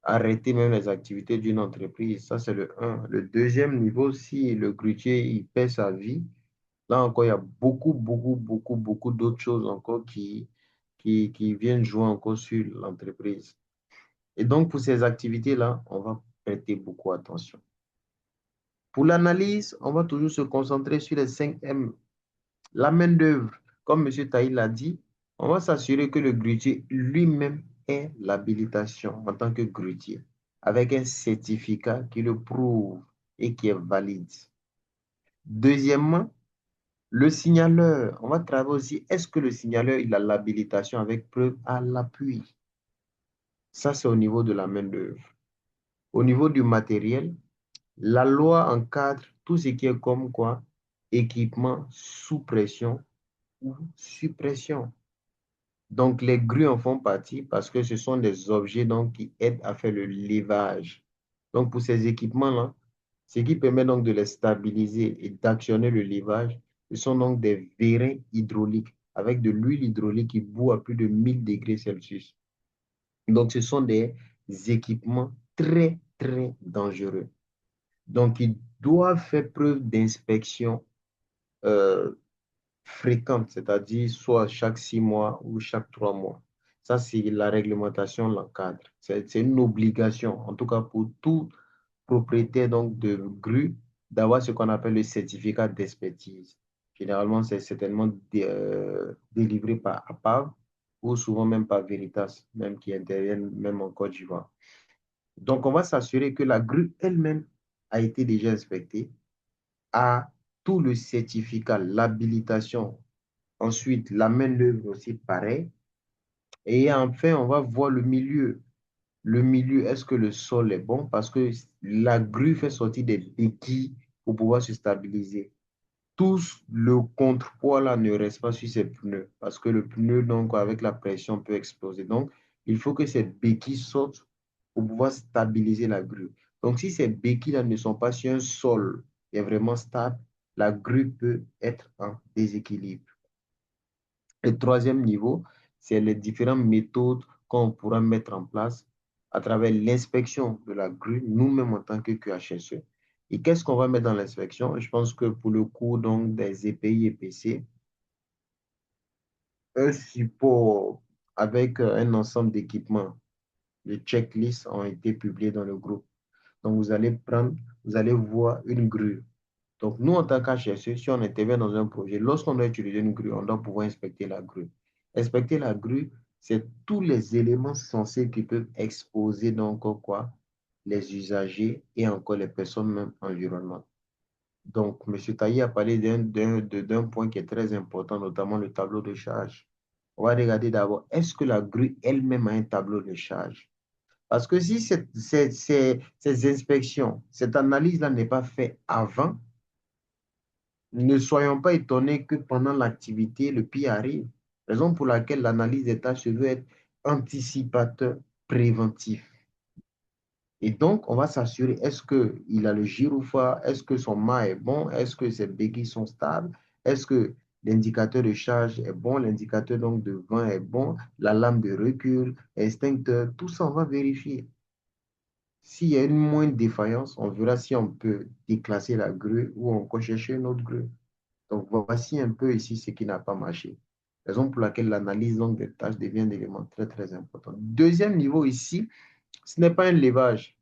arrêter même les activités d'une entreprise. Ça, c'est le un. Le deuxième niveau, si le grutier, il paie sa vie, là encore, il y a beaucoup d'autres choses encore qui viennent jouer encore sur l'entreprise. Et donc, pour ces activités-là, on va prêter beaucoup attention. Pour l'analyse, on va toujours se concentrer sur les 5 M. La main-d'œuvre, comme M. Taï l'a dit, on va s'assurer que le grutier lui-même ait l'habilitation en tant que grutier, avec un certificat qui le prouve et qui est valide. Deuxièmement, le signaleur, on va travailler aussi, est-ce que le signaleur il a l'habilitation avec preuve à l'appui? Ça, c'est au niveau de la main-d'œuvre. Au niveau du matériel, la loi encadre tout ce qui est comme quoi, équipement sous pression ou suppression. Donc, les grues en font partie parce que ce sont des objets donc, qui aident à faire le levage. Donc, pour ces équipements-là, ce qui permet donc de les stabiliser et d'actionner le levage, ce sont donc des vérins hydrauliques avec de l'huile hydraulique qui bout à plus de 1000 degrés Celsius. Donc, ce sont des équipements très dangereux. Donc, ils doivent faire preuve d'inspection euh, fréquente, c'est-à-dire soit chaque 6 mois ou chaque 3 mois. Ça, c'est la réglementation l'encadre. C'est une obligation, en tout cas pour tout propriétaire donc, de grue, d'avoir ce qu'on appelle le certificat d'expertise. Généralement, c'est certainement délivré par APAV ou souvent même par Veritas, même qui interviennent même en Côte d'Ivoire. Donc, on va s'assurer que la grue elle-même a été déjà inspectée, a tout le certificat, l'habilitation. Ensuite, la main-d'œuvre aussi, pareil. Et enfin, on va voir le milieu. Le milieu, est-ce que le sol est bon? Parce que la grue fait sortir des béquilles pour pouvoir se stabiliser. Tout le contrepoids là ne reste pas sur ces pneus parce que le pneu, donc, avec la pression, peut exploser. Donc, il faut que ces béquilles sortent pour pouvoir stabiliser la grue. Donc, si ces béquilles-là ne sont pas sur un sol qui est vraiment stable, la grue peut être en déséquilibre. Le troisième niveau, c'est les différentes méthodes qu'on pourra mettre en place à travers l'inspection de la grue, nous-mêmes en tant que QHSE. Et qu'est-ce qu'on va mettre dans l'inspection? Je pense que pour le coup donc, des EPI et PC, un support avec un ensemble d'équipements, de checklists ont été publiés dans le groupe. Donc, vous allez voir une grue. Donc, nous, en tant qu'HSE, si on intervient dans un projet, lorsqu'on doit utiliser une grue, on doit pouvoir inspecter la grue. Inspecter la grue, c'est tous les éléments censés qui peuvent exposer donc quoi, les usagers et encore les personnes même environnementales. Donc, M. Tailly a parlé d'un point qui est très important, notamment le tableau de charge. On va regarder d'abord, est-ce que la grue elle-même a un tableau de charge? Parce que si ces inspections, cette analyse-là n'est pas faite avant, Ne soyons pas étonnés que pendant l'activité, le pire arrive. Raison pour laquelle l'analyse des tâches se veut être anticipateur, préventif. Et donc, on va s'assurer, est-ce qu'il a le gyrophare, est-ce que son mât est bon, est-ce que ses béquilles sont stables, est-ce que l'indicateur de charge est bon, l'indicateur donc de vent est bon, la lame de recul, extincteur, tout ça, on va vérifier. S'il y a une moindre défaillance, on verra si on peut déclasser la grue ou encore chercher une autre grue. Donc, voici un peu ici ce qui n'a pas marché. Raison pour laquelle l'analyse donc des tâches devient un élément très, très important. Deuxième niveau ici, ce n'est pas un levage.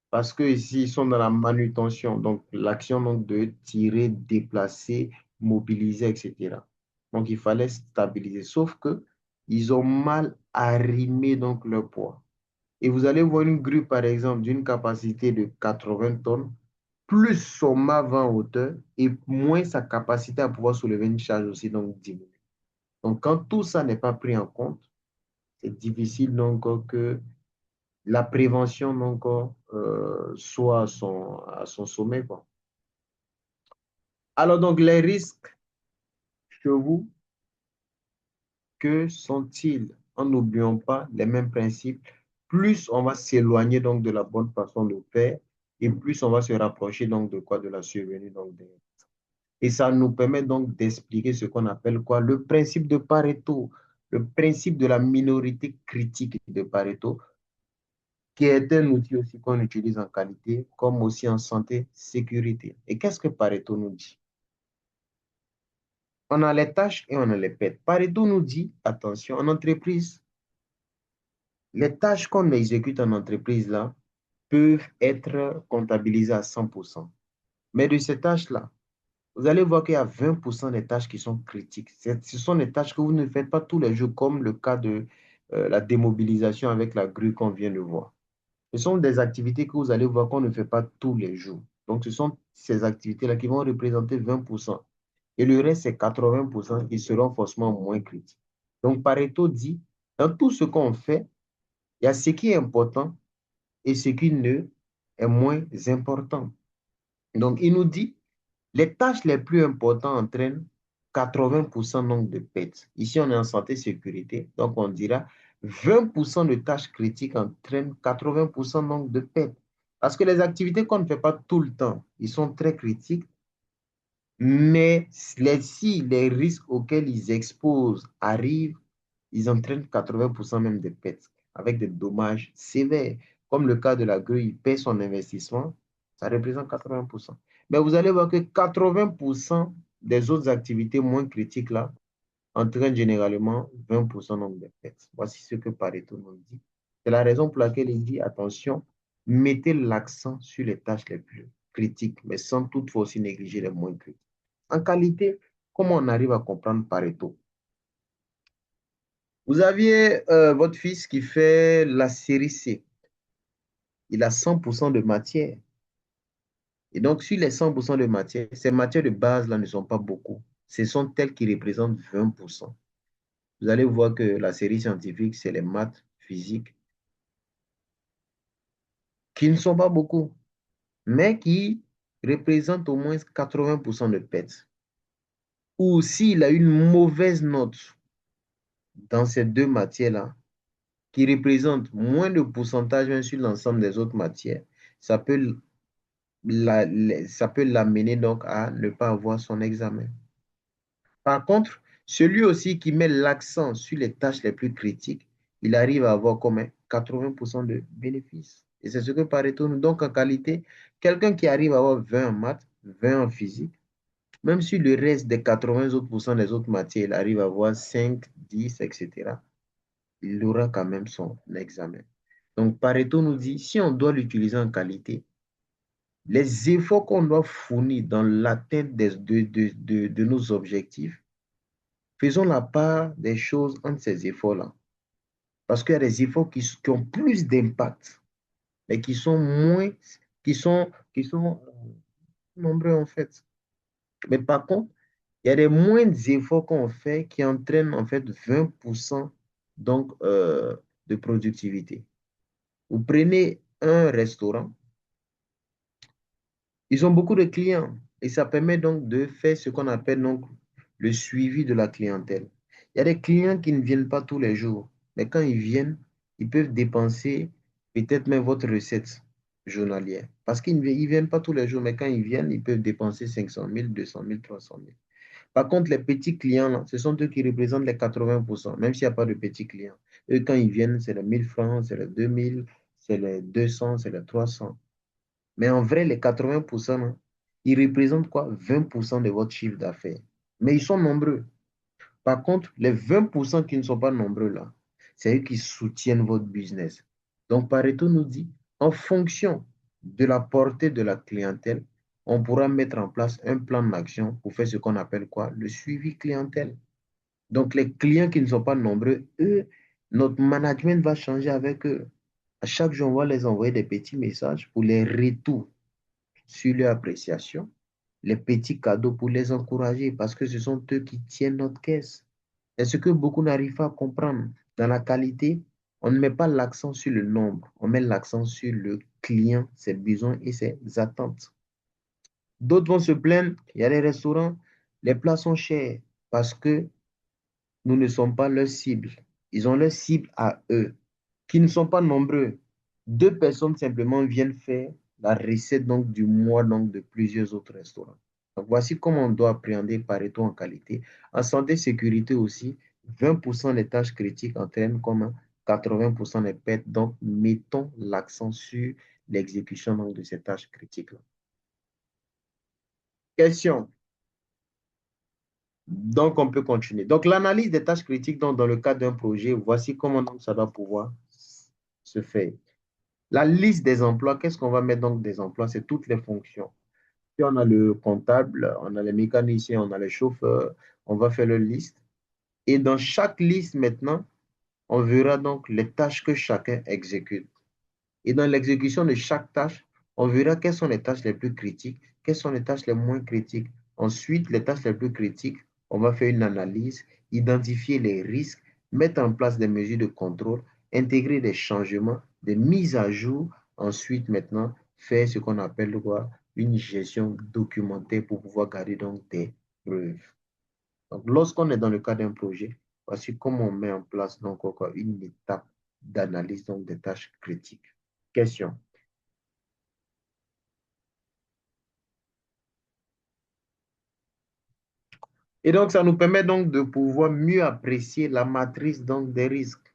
Parce que ici, ils sont dans la manutention, donc l'action donc, de tirer, déplacer, mobiliser, etc. Donc, il fallait stabiliser. Sauf que ils ont mal arrimé donc leur poids. Et vous allez voir une grue, par exemple, d'une capacité de 80 tonnes, plus son mât va en hauteur et moins sa capacité à pouvoir soulever une charge aussi donc diminue. Donc, quand tout ça n'est pas pris en compte, c'est difficile donc que la prévention donc, soit à son sommet, quoi. Alors, donc, les risques chez vous, que sont-ils? En n'oubliant pas les mêmes principes. Plus on va s'éloigner donc de la bonne façon de faire, et plus on va se rapprocher donc de quoi? De la survenue donc des... Et ça nous permet donc d'expliquer ce qu'on appelle quoi? Le principe de Pareto, le principe de la minorité critique de Pareto, qui est un outil aussi qu'on utilise en qualité, comme aussi en santé, sécurité. Et qu'est-ce que Pareto nous dit? On a les tâches et on a les paies. Pareto nous dit, attention, en entreprise, les tâches qu'on exécute en entreprise là peuvent être comptabilisées à 100%. Mais de ces tâches-là, vous allez voir qu'il y a 20% des tâches qui sont critiques. Ce sont des tâches que vous ne faites pas tous les jours, comme le cas de la démobilisation avec la grue qu'on vient de voir. Ce sont des activités que vous allez voir qu'on ne fait pas tous les jours. Donc, ce sont ces activités-là qui vont représenter 20%. Et le reste, c'est 80% qui seront forcément moins critiques. Donc, Pareto dit, dans tout ce qu'on fait, il y a ce qui est important et ce qui ne est moins important. Donc, il nous dit, les tâches les plus importantes entraînent 80% nombre de pertes. Ici, on est en santé sécurité, donc on dira 20% de tâches critiques entraînent 80% nombre de pertes. Parce que les activités qu'on ne fait pas tout le temps, ils sont très critiques, mais si les risques auxquels ils exposent arrivent, ils entraînent 80% même de pertes, avec des dommages sévères. Comme le cas de la grue, il paie son investissement, ça représente 80%. Mais vous allez voir que 80% des autres activités moins critiques là entraînent généralement 20% nombre de pertes. Voici ce que Pareto nous dit. C'est la raison pour laquelle il dit, attention, mettez l'accent sur les tâches les plus critiques, mais sans toutefois aussi négliger les moins critiques. En qualité, comment on arrive à comprendre Pareto? Vous aviez votre fils qui fait la série C. Il a 100% de matière. Et donc, sur les 100% de matière, ces matières de base-là ne sont pas beaucoup. Ce sont elles qui représentent 20%. Vous allez voir que la série scientifique, c'est les maths, physique, qui ne sont pas beaucoup, mais qui représentent au moins 80% de pertes. Ou s'il a une mauvaise note dans ces deux matières-là, qui représente moins de pourcentage sur l'ensemble des autres matières, ça peut ça peut l'amener donc à ne pas avoir son examen. Par contre, celui aussi qui met l'accent sur les tâches les plus critiques, il arrive à avoir comme 80% de bénéfices. Et c'est ce que Pareto nous. Donc, en qualité, quelqu'un qui arrive à avoir 20 en maths, 20 en physique, même si le reste des 80 autres % des autres matières, il arrive à avoir 5, 10, etc., il aura quand même son examen. Donc, Pareto nous dit, si on doit l'utiliser en qualité, les efforts qu'on doit fournir dans l'atteinte de nos objectifs, faisons la part des choses entre ces efforts-là. Parce qu'il y a des efforts qui ont plus d'impact, mais qui sont moins, qui sont nombreux en fait. Mais par contre, il y a des moindres efforts qu'on fait qui entraînent en fait 20% donc, de productivité. Vous prenez un restaurant, ils ont beaucoup de clients. Et ça permet donc de faire ce qu'on appelle donc le suivi de la clientèle. Il y a des clients qui ne viennent pas tous les jours, mais quand ils viennent, ils peuvent dépenser peut-être même votre recette journalière. Parce qu'ils ne viennent pas tous les jours, mais quand ils viennent, ils peuvent dépenser 500 000, 200 000, 300 000. Par contre, les petits clients, là, ce sont eux qui représentent les 80%, même s'il n'y a pas de petits clients. Eux, quand ils viennent, c'est les 1000 francs, c'est les 2000, c'est les 200, c'est les 300. Mais en vrai, les 80%, là, ils représentent quoi? 20% de votre chiffre d'affaires. Mais ils sont nombreux. Par contre, les 20% qui ne sont pas nombreux là, c'est eux qui soutiennent votre business. Donc, Pareto nous dit, en fonction de la portée de la clientèle, on pourra mettre en place un plan d'action pour faire ce qu'on appelle quoi? Le suivi clientèle. Donc, les clients qui ne sont pas nombreux, eux, notre management va changer avec eux. À chaque jour, on va les envoyer des petits messages pour les retours sur leur appréciation, les petits cadeaux pour les encourager parce que ce sont eux qui tiennent notre caisse. Et ce que beaucoup n'arrivent pas à comprendre, dans la qualité, on ne met pas l'accent sur le nombre, on met l'accent sur le client, ses besoins et ses attentes. D'autres vont se plaindre, il y a des restaurants, les plats sont chers parce que nous ne sommes pas leur cible. Ils ont leur cible à eux, qui ne sont pas nombreux. Deux personnes simplement viennent faire la recette donc, du mois donc, de plusieurs autres restaurants. Donc, voici comment on doit appréhender Pareto en qualité. En santé sécurité aussi, 20% des tâches critiques entraînent comme 80% des pertes. Donc, mettons l'accent sur l'exécution donc, de ces tâches critiques-là. Question. Donc, on peut continuer. Donc, l'analyse des tâches critiques donc, dans le cadre d'un projet, voici comment donc, ça doit pouvoir se faire. La liste des emplois, qu'est-ce qu'on va mettre donc des emplois? C'est toutes les fonctions. Puis on a le comptable, on a les mécaniciens, on a les chauffeurs, on va faire leur liste. Et dans chaque liste maintenant, on verra donc les tâches que chacun exécute. Et dans l'exécution de chaque tâche, on verra quelles sont les tâches les plus critiques, quelles sont les tâches les moins critiques. Ensuite, les tâches les plus critiques, on va faire une analyse, identifier les risques, mettre en place des mesures de contrôle, intégrer des changements, des mises à jour. Ensuite, maintenant, faire ce qu'on appelle quoi, une gestion documentée pour pouvoir garder donc des preuves. Donc, lorsqu'on est dans le cas d'un projet, voici comment on met en place donc quoi, une étape d'analyse donc des tâches critiques. Question. Et donc, ça nous permet donc de pouvoir mieux apprécier la matrice donc, des risques.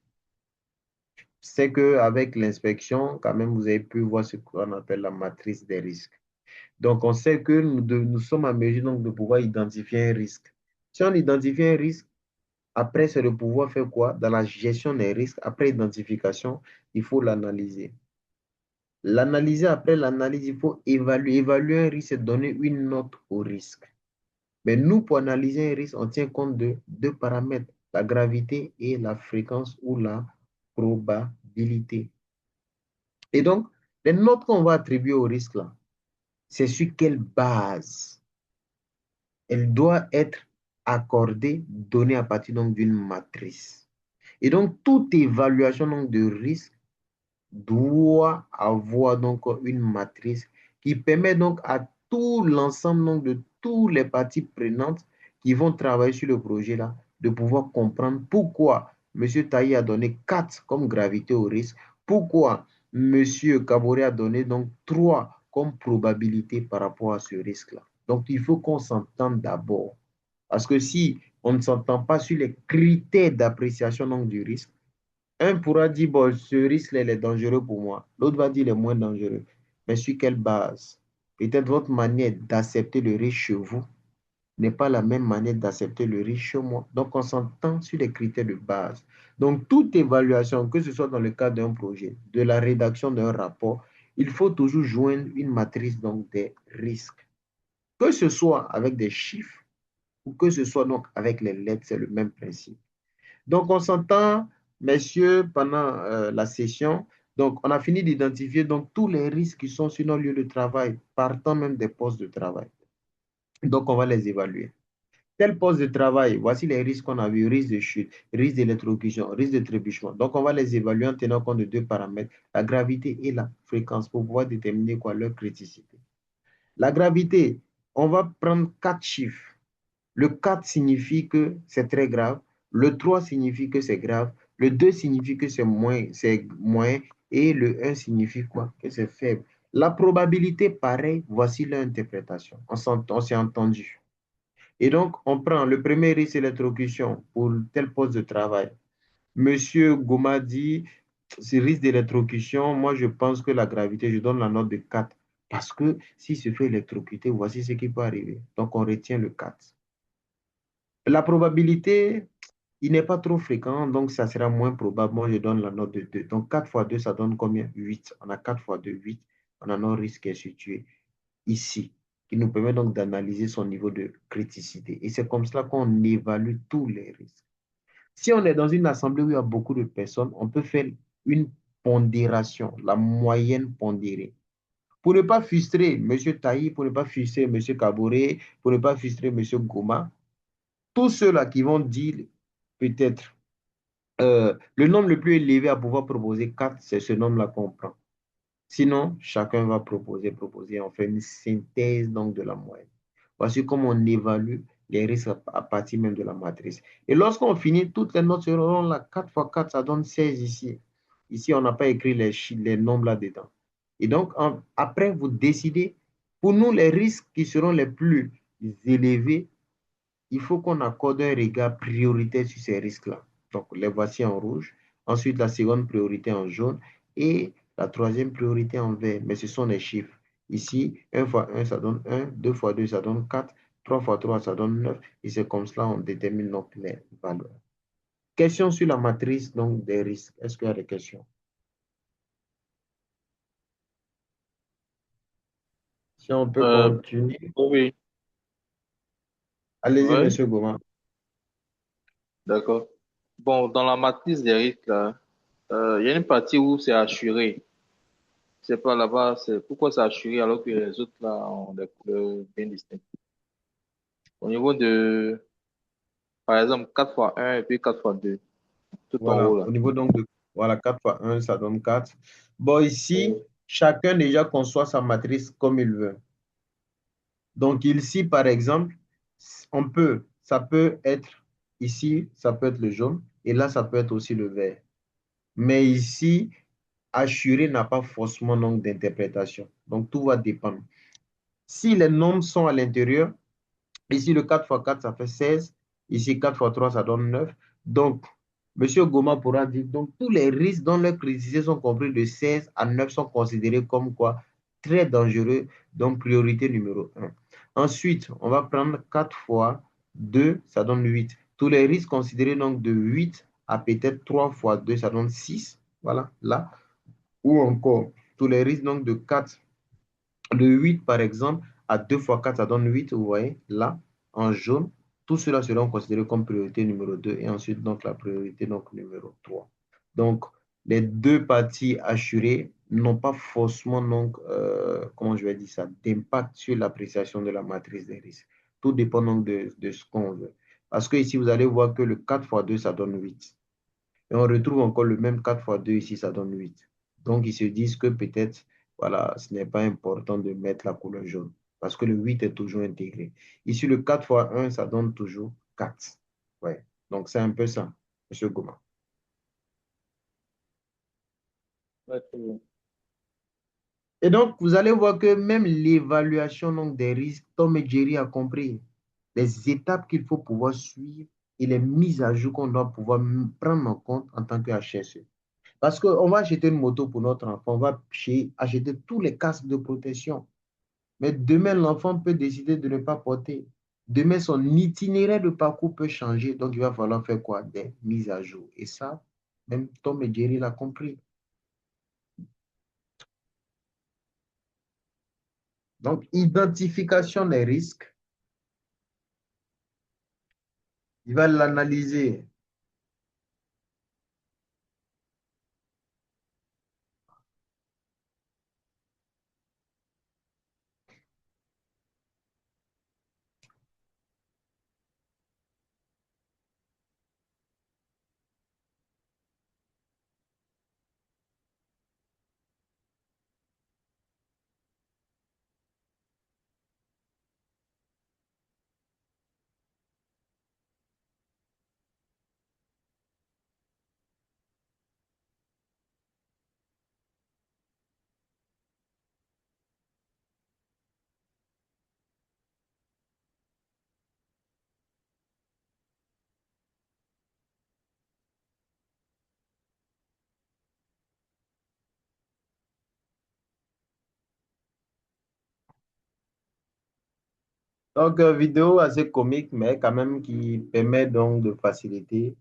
C'est qu'avec l'inspection, quand même, vous avez pu voir ce qu'on appelle la matrice des risques. Donc, on sait que nous sommes en mesure donc, de pouvoir identifier un risque. Si on identifie un risque, après, c'est de pouvoir faire quoi? Dans la gestion des risques, après identification, il faut l'analyser. L'analyser, après l'analyse, il faut évaluer. Évaluer un risque, c'est donner une note au risque. Mais nous, pour analyser un risque, on tient compte de deux paramètres, la gravité et la fréquence ou la probabilité. Et donc, les notes qu'on va attribuer au risque, là, c'est sur quelle base elle doit être accordée, donnée à partir d'une matrice. Et donc, toute évaluation donc, de risque doit avoir donc une matrice qui permet donc à tout l'ensemble donc, de toutes les parties prenantes qui vont travailler sur le projet là de pouvoir comprendre pourquoi M. Taï a donné 4 comme gravité au risque, pourquoi M. Kabore a donné donc 3 comme probabilité par rapport à ce risque-là. Donc, il faut qu'on s'entende d'abord. Parce que si on ne s'entend pas sur les critères d'appréciation donc, du risque, un pourra dire, bon, ce risque-là, il est dangereux pour moi. L'autre va dire, il est moins dangereux. Mais sur quelle base? Peut-être votre manière d'accepter le risque chez vous n'est pas la même manière d'accepter le risque chez moi. Donc, on s'entend sur les critères de base. Donc, toute évaluation, que ce soit dans le cadre d'un projet, de la rédaction d'un rapport, il faut toujours joindre une matrice donc, des risques. Que ce soit avec des chiffres ou que ce soit donc avec les lettres, c'est le même principe. Donc, on s'entend, messieurs, pendant la session. Donc, on a fini d'identifier donc tous les risques qui sont sur nos lieux de travail, partant même des postes de travail. Donc, on va les évaluer. Tel poste de travail, voici les risques qu'on a vus, risque de chute, risque d'électrocution, risque de trébuchement. Donc, on va les évaluer en tenant compte de deux paramètres, la gravité et la fréquence, pour pouvoir déterminer quoi leur criticité. La gravité, on va prendre quatre chiffres. Le 4 signifie que c'est très grave. Le 3 signifie que c'est grave. Le 2 signifie que c'est moins. Et le un signifie quoi? Que c'est faible. La probabilité, pareil, voici l'interprétation. On s'est entendu. Et donc, on prend le premier risque d'électrocution pour tel poste de travail. Monsieur Goma dit, ce risque d'électrocution, moi je pense que la gravité, je donne la note de 4. Parce que s'il se fait électrocuter, voici ce qui peut arriver. Donc, on retient le 4. La probabilité, il n'est pas trop fréquent, donc ça sera moins probable. Moi, je donne la note de 2. Donc, 4 fois 2, ça donne combien? 8. On a 4 fois 2, 8. On a notre risque qui est situé ici, qui nous permet donc d'analyser son niveau de criticité. Et c'est comme cela qu'on évalue tous les risques. Si on est dans une assemblée où il y a beaucoup de personnes, on peut faire une pondération, la moyenne pondérée. Pour ne pas frustrer M. Taï, pour ne pas frustrer M. Kaboré, pour ne pas frustrer M. Goma, tous ceux-là qui vont dire peut-être le nombre le plus élevé à pouvoir proposer 4, c'est ce nombre-là qu'on prend. Sinon, chacun va proposer. On fait une synthèse donc de la moyenne. Voici comment on évalue les risques à partir même de la matrice. Et lorsqu'on finit, toutes les notes seront là. 4 fois 4, ça donne 16 ici. Ici, on n'a pas écrit les nombres là-dedans. Et donc, après, vous décidez, pour nous, les risques qui seront les plus élevés, il faut qu'on accorde un regard prioritaire sur ces risques-là. Donc, les voici en rouge. Ensuite, la seconde priorité en jaune et la troisième priorité en vert. Mais ce sont les chiffres. Ici, 1 fois 1, ça donne 1. 2 fois 2, ça donne 4. 3 fois 3, ça donne 9. Et c'est comme cela qu'on détermine donc les valeurs. Question sur la matrice donc, des risques. Est-ce qu'il y a des questions? Si on peut Euh, continuer. oui, Allez-y, oui, Monsieur Goma. d'accord. Bon, dans la matrice des risques, là, il y a une partie où c'est assuré. C'est pas là-bas, c'est pourquoi c'est assuré alors que les autres, là, ont des couleurs bien distinctes. Au niveau de, par exemple, 4 fois 1 et puis 4 fois 2, tout en Voilà, haut, au là. niveau donc de voilà, 4 fois 1, ça donne 4. Bon, ici, Oui. chacun déjà conçoit sa matrice comme il veut. Donc ici, par exemple, ça peut être ici, ça peut être le jaune, et là, ça peut être aussi le vert. Mais ici, assuré n'a pas forcément donc d'interprétation. Donc tout va dépendre. Si les nombres sont à l'intérieur, ici, le 4 fois 4 ça fait 16. Ici, 4 fois 3 ça donne 9. Donc, Monsieur Goma pourra dire, donc tous les risques dont leurs criticité sont compris de 16 à 9 sont considérés comme quoi? Très dangereux, donc priorité numéro un. Ensuite, on va prendre 4 fois 2 ça donne 8. Tous les risques considérés donc de 8 à peut-être 3 fois 2 ça donne 6. Voilà, là. Ou encore, tous les risques donc de 4 le 8, par exemple, à 2 fois 4 ça donne 8. Vous voyez, là, en jaune. Tout cela sera considéré comme priorité numéro 2 et ensuite, donc, la priorité donc, numéro 3. Donc, les deux parties assurées n'ont pas forcément, donc, comment je vais dire ça, d'impact sur l'appréciation de la matrice des risques. Tout dépend donc de ce qu'on veut. Parce que ici, vous allez voir que le 4 fois 2 ça donne 8. Et on retrouve encore le même 4 fois 2 ici, ça donne 8. Donc, ils se disent que peut-être, voilà, ce n'est pas important de mettre la couleur jaune parce que le 8 est toujours intégré. Ici, le 4 fois 1, ça donne toujours 4. Ouais. Donc, c'est un peu ça, M. Goma. Ouais, très bien. Et donc, vous allez voir que même l'évaluation donc, des risques, Tom et Jerry a compris les étapes qu'il faut pouvoir suivre et les mises à jour qu'on doit pouvoir prendre en compte en tant que HSE. Parce qu'on va acheter une moto pour notre enfant, on va acheter tous les casques de protection. Mais demain, l'enfant peut décider de ne pas porter. Demain, son itinéraire de parcours peut changer. Donc, il va falloir faire quoi? Des mises à jour. Et ça, même Tom et Jerry l'ont compris. Donc, identification des risques. Il va l'analyser. Donc, vidéo assez comique, mais quand même qui permet donc de faciliter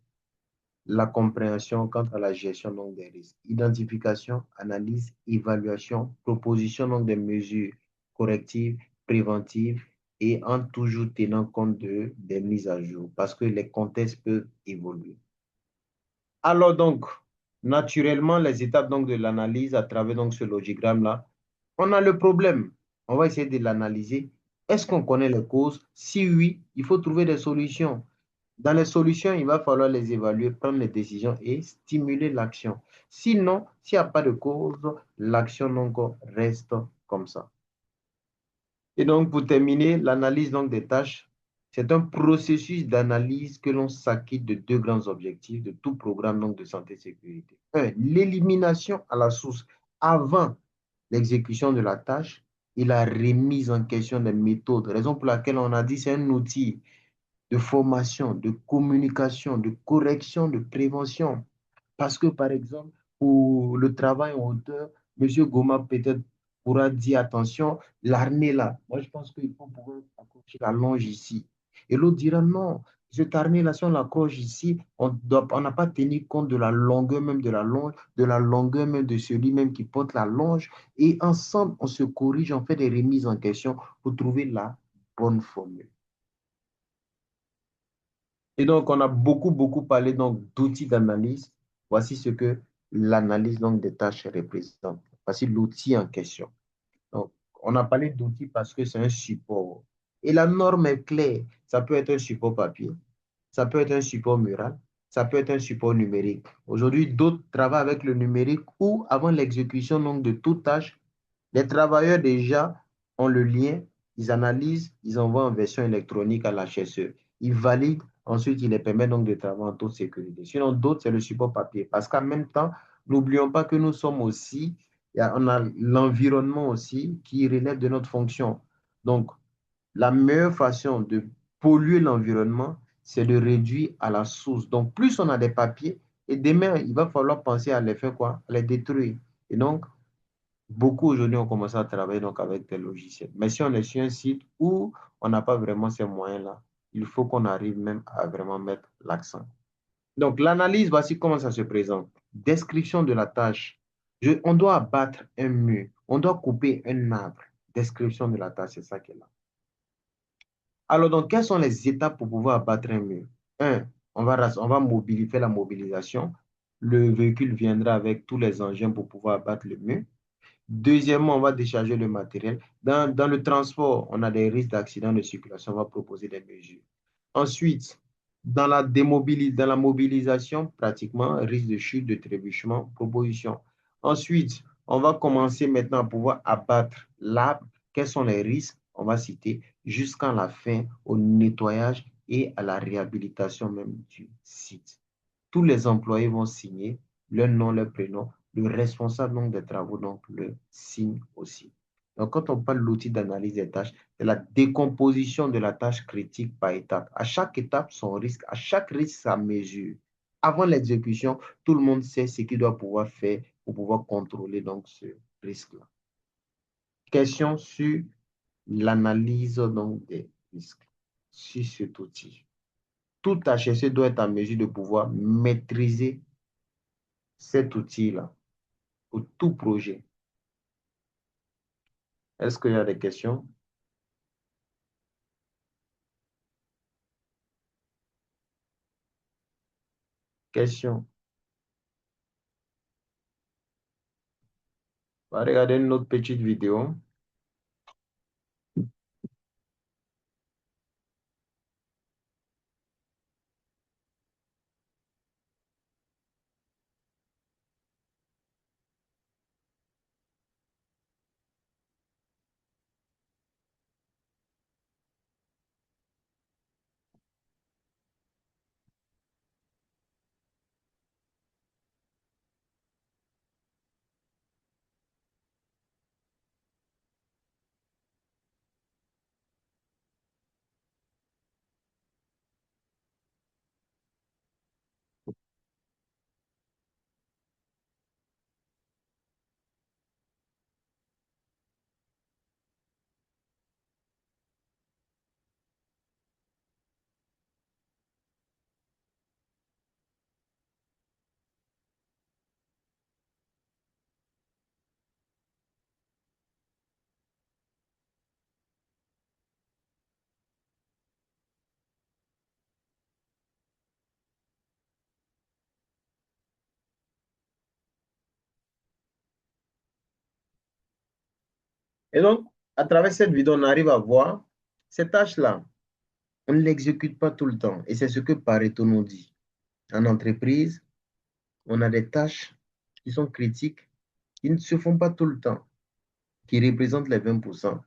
la compréhension quant à la gestion donc, des risques. Identification, analyse, évaluation, proposition donc, des mesures correctives, préventives et en toujours tenant compte des mises à jour parce que les contextes peuvent évoluer. Alors donc, naturellement, les étapes donc, de l'analyse à travers donc, ce logigramme-là, on a le problème. On va essayer de l'analyser. Est-ce qu'on connaît les causes? Si oui, il faut trouver des solutions. Dans les solutions, il va falloir les évaluer, prendre les décisions et stimuler l'action. Sinon, s'il n'y a pas de cause, l'action donc reste comme ça. Et donc, pour terminer, l'analyse donc des tâches, c'est un processus d'analyse que l'on s'acquitte de deux grands objectifs de tout programme donc, de santé et sécurité. Un, l'élimination à la source avant l'exécution de la tâche et la remise en question des méthodes. Raison pour laquelle on a dit c'est un outil de formation, de communication, de correction, de prévention. Parce que, par exemple, pour le travail en hauteur, M. Goma peut-être pourra dire, attention, l'armée là, moi je pense qu'il faut pouvoir accrocher la longe ici. Et l'autre dira, non, cette armée là, si on l'accroche ici, on n'a pas tenu compte de la longueur même de la longe, de la longueur même de celui même qui porte la longe. Et ensemble, on se corrige, on fait des remises en question pour trouver la bonne formule. Et donc, on a beaucoup parlé donc d'outils d'analyse. Voici ce que l'analyse donc des tâches représente. Voici l'outil en question. Donc, on a parlé d'outils parce que c'est un support. Et la norme est claire. Ça peut être un support papier, ça peut être un support mural, ça peut être un support numérique. Aujourd'hui, d'autres travaillent avec le numérique ou avant l'exécution donc, de toute tâche, les travailleurs déjà ont le lien, ils analysent, ils envoient en version électronique à l'HSE. Ils valident, ensuite ils les permettent donc de travailler en toute sécurité. Sinon, d'autres, c'est le support papier. Parce qu'en même temps, n'oublions pas que nous sommes aussi, on a l'environnement aussi qui relève de notre fonction. Donc, la meilleure façon de polluer l'environnement, c'est de réduire à la source. Donc, plus on a des papiers, et demain, il va falloir penser à les faire quoi? À les détruire. Et donc, beaucoup aujourd'hui ont commencé à travailler donc avec des logiciels. Mais si on est sur un site où on n'a pas vraiment ces moyens-là, il faut qu'on arrive même à vraiment mettre l'accent. Donc, l'analyse, voici comment ça se présente. Description de la tâche. On doit abattre un mur. On doit couper un arbre. Description de la tâche, c'est ça qui est là. Alors, donc, quelles sont les étapes pour pouvoir abattre un mur? Un, on va mobiliser, faire la mobilisation. Le véhicule viendra avec tous les engins pour pouvoir abattre le mur. Deuxièmement, on va décharger le matériel. Dans le transport, on a des risques d'accident de circulation. On va proposer des mesures. Ensuite, dans la mobilisation, pratiquement, risque de chute, de trébuchement, proposition. Ensuite, on va commencer maintenant à pouvoir abattre l'arbre. Quels sont les risques? On va citer jusqu'à la fin, au nettoyage et à la réhabilitation même du site. Tous les employés vont signer leur nom, leur prénom. Le responsable donc, des travaux donc, le signe aussi. Donc, quand on parle de l'outil d'analyse des tâches, c'est la décomposition de la tâche critique par étape. À chaque étape, son risque. À chaque risque, sa mesure. Avant l'exécution, tout le monde sait ce qu'il doit pouvoir faire pour pouvoir contrôler donc, ce risque-là. Question sur l'analyse donc, des risques sur cet outil. Tout HSE doit être en mesure de pouvoir maîtriser cet outil-là pour tout projet. Est-ce qu'il y a des questions? Questions? On va regarder une autre petite vidéo. Et donc, à travers cette vidéo, on arrive à voir ces tâches-là. On ne l'exécute pas tout le temps. Et c'est ce que Pareto nous dit. En entreprise, on a des tâches qui sont critiques, qui ne se font pas tout le temps, qui représentent les 20%,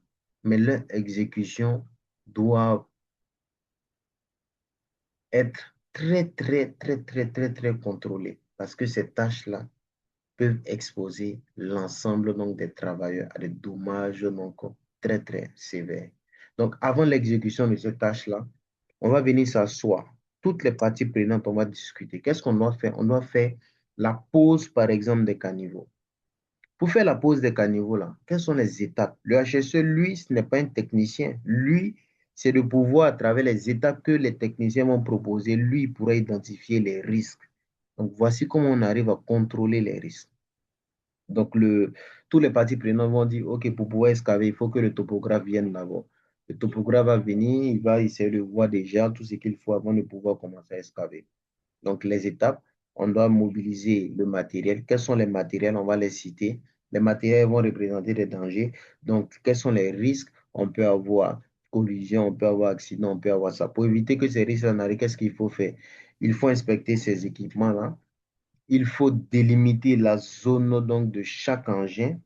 mais leur exécution doit être très, très, très, très, très, très contrôlée parce que ces tâches-là peuvent exposer l'ensemble donc des travailleurs à des dommages donc très, très sévères. Donc, avant l'exécution de ces tâches-là, on va venir s'asseoir. Toutes les parties prenantes, on va discuter. Qu'est-ce qu'on doit faire? On doit faire la pose, par exemple, des caniveaux. Pour faire la pose des caniveaux, là, quelles sont les étapes? Le HSE, lui, ce n'est pas un technicien. Lui, c'est de pouvoir, à travers les étapes que les techniciens vont proposer, lui, il pourra identifier les risques. Donc, voici comment on arrive à contrôler les risques. Donc, tous les parties prenantes vont dire, OK, pour pouvoir excaver, il faut que le topographe vienne d'abord. Le topographe va venir, il va essayer de voir déjà tout ce qu'il faut avant de pouvoir commencer à excaver. Donc, les étapes, on doit mobiliser le matériel. Quels sont les matériels? On va les citer. Les matériels vont représenter des dangers. Donc, quels sont les risques? On peut avoir collision, on peut avoir accident, on peut avoir ça. Pour éviter que ces risques n'arrivent, qu'est-ce qu'il faut faire? Il faut inspecter ces équipements-là. Il faut délimiter la zone donc, de chaque engin,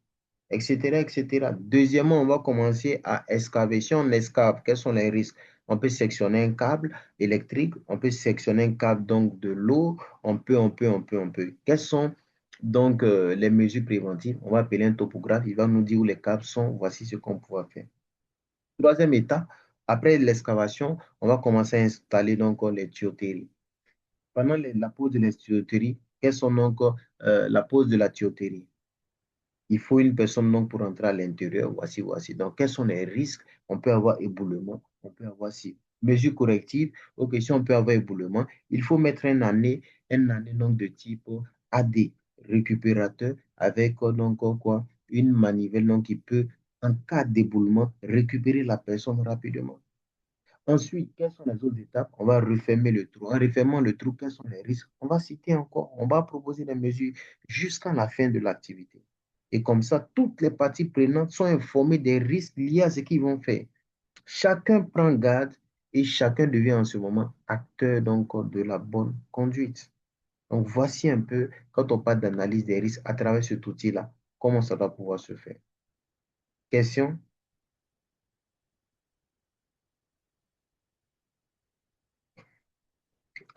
etc., etc. Deuxièmement, on va commencer à excaver. Si on excave, quels sont les risques? On peut sectionner un câble électrique, on peut sectionner un câble donc de l'eau, on peut. Quelles sont donc les mesures préventives? On va appeler un topographe, il va nous dire où les câbles sont, voici ce qu'on pourra faire. Troisième étape, après l'excavation, on va commencer à installer donc les tuyauteries. Pendant la pose de la tuyauterie, quelles sont donc la pose de la tuyauterie? Il faut une personne donc pour entrer à l'intérieur. Voici, voici. Donc, quels sont les risques? On peut avoir éboulement, on peut avoir si. Mesures correctives, ok, si on peut avoir éboulement, il faut mettre un année donc de type AD, récupérateur, avec donc quoi? Une manivelle donc, qui peut, en cas d'éboulement, récupérer la personne rapidement. Ensuite, quelles sont les autres étapes? On va refermer le trou. En refermant le trou, quels sont les risques? On va citer encore, on va proposer des mesures jusqu'à la fin de l'activité. Et comme ça, toutes les parties prenantes sont informées des risques liés à ce qu'ils vont faire. Chacun prend garde et chacun devient en ce moment acteur donc, de la bonne conduite. Donc, voici un peu, quand on parle d'analyse des risques à travers cet outil-là, comment ça va pouvoir se faire. Question?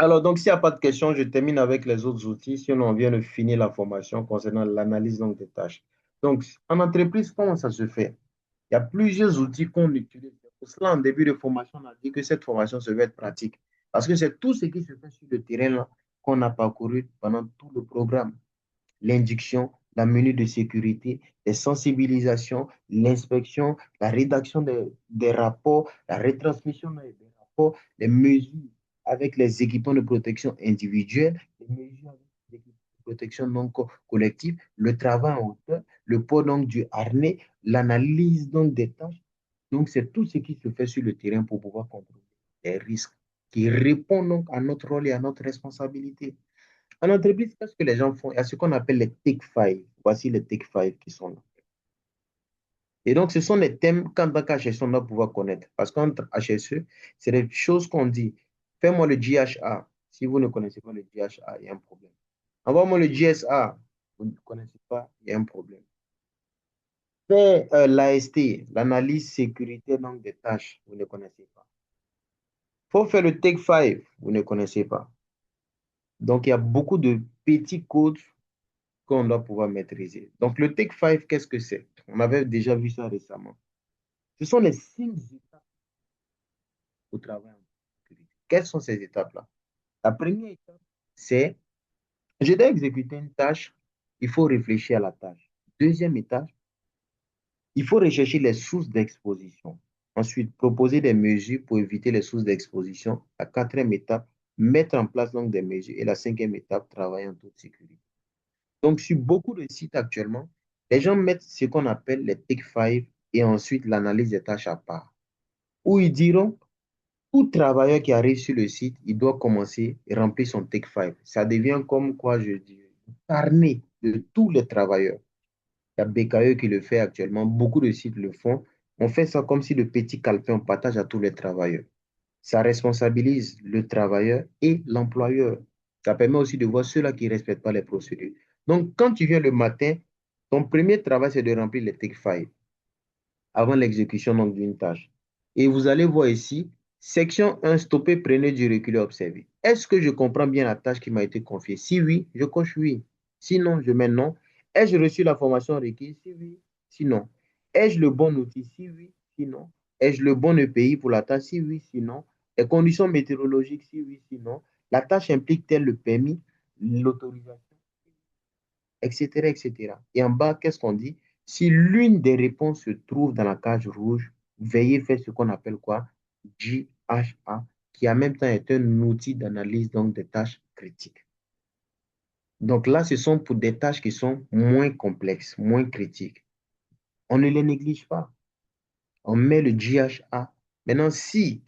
Alors, donc, s'il n'y a pas de questions, je termine avec les autres outils. Sinon, on vient de finir la formation concernant l'analyse donc, des tâches. Donc, en entreprise, comment ça se fait? Il y a plusieurs outils qu'on utilise. Pour cela, en début de formation, on a dit que cette formation se veut être pratique. Parce que c'est tout ce qui se fait sur le terrain là qu'on a parcouru pendant tout le programme. L'induction, la menu de sécurité, les sensibilisations, l'inspection, la rédaction des rapports, la retransmission des rapports, les mesures avec les équipements de protection individuelle, les mesures avec les équipements de protection non collective, le travail en hauteur, le port donc du harnais, l'analyse donc des tâches. Donc, c'est tout ce qui se fait sur le terrain pour pouvoir contrôler les risques qui répondent donc à notre rôle et à notre responsabilité. En entreprise, qu'est-ce que les gens font? Il y a ce qu'on appelle les Take Five. Voici les Take Five qui sont là. Et donc, ce sont les thèmes qu'en tant qu'HSE, on doit pouvoir connaître. Parce qu'entre HSE, c'est des choses qu'on dit. Fais-moi le GHA. Si vous ne connaissez pas le GHA, il y a un problème. Envoie-moi le GSA. Vous ne connaissez pas, il y a un problème. Fais l'AST, l'analyse sécurité donc des tâches. Vous ne connaissez pas. Il faut faire le Take Five. Vous ne connaissez pas. Donc, il y a beaucoup de petits codes qu'on doit pouvoir maîtriser. Donc, le Take 5, qu'est-ce que c'est? On avait déjà vu ça récemment. Ce sont les 5 étapes au travail en sécurité. Quelles sont ces étapes-là? La première étape, c'est, je dois exécuter une tâche, il faut réfléchir à la tâche. Deuxième étape, il faut rechercher les sources d'exposition. Ensuite, proposer des mesures pour éviter les sources d'exposition. La quatrième étape, mettre en place donc des mesures. Et la cinquième étape, travailler en toute sécurité. Donc, sur beaucoup de sites actuellement, les gens mettent ce qu'on appelle les Take 5 et ensuite l'analyse des tâches à part. Où ils diront, tout travailleur qui arrive sur le site, il doit commencer et remplir son Take 5. Ça devient comme quoi, je dis, carnet de tous les travailleurs. Il y a BKE qui le fait actuellement. Beaucoup de sites le font. On fait ça comme si le petit calepin, on partage à tous les travailleurs. Ça responsabilise le travailleur et l'employeur. Ça permet aussi de voir ceux-là qui ne respectent pas les procédures. Donc, quand tu viens le matin, ton premier travail, c'est de remplir les take five avant l'exécution donc, d'une tâche. Et vous allez voir ici, section 1, stopper, prenez du recul et observez. Est-ce que je comprends bien la tâche qui m'a été confiée? Si oui, je coche oui. Sinon, je mets non. Ai-je reçu la formation requise? Si oui, sinon. Ai-je le bon outil? Si oui, sinon. Ai-je le bon EPI pour la tâche? Si oui, sinon. Les conditions météorologiques? Si oui, sinon. La tâche implique-t-elle le permis, l'autorisation, etc., etc. Et en bas, qu'est-ce qu'on dit? Si l'une des réponses se trouve dans la cage rouge, veuillez faire ce qu'on appelle quoi? JHA, qui en même temps est un outil d'analyse donc des tâches critiques. Donc là, ce sont pour des tâches qui sont moins complexes, moins critiques. On ne les néglige pas. On met le JHA. Maintenant, si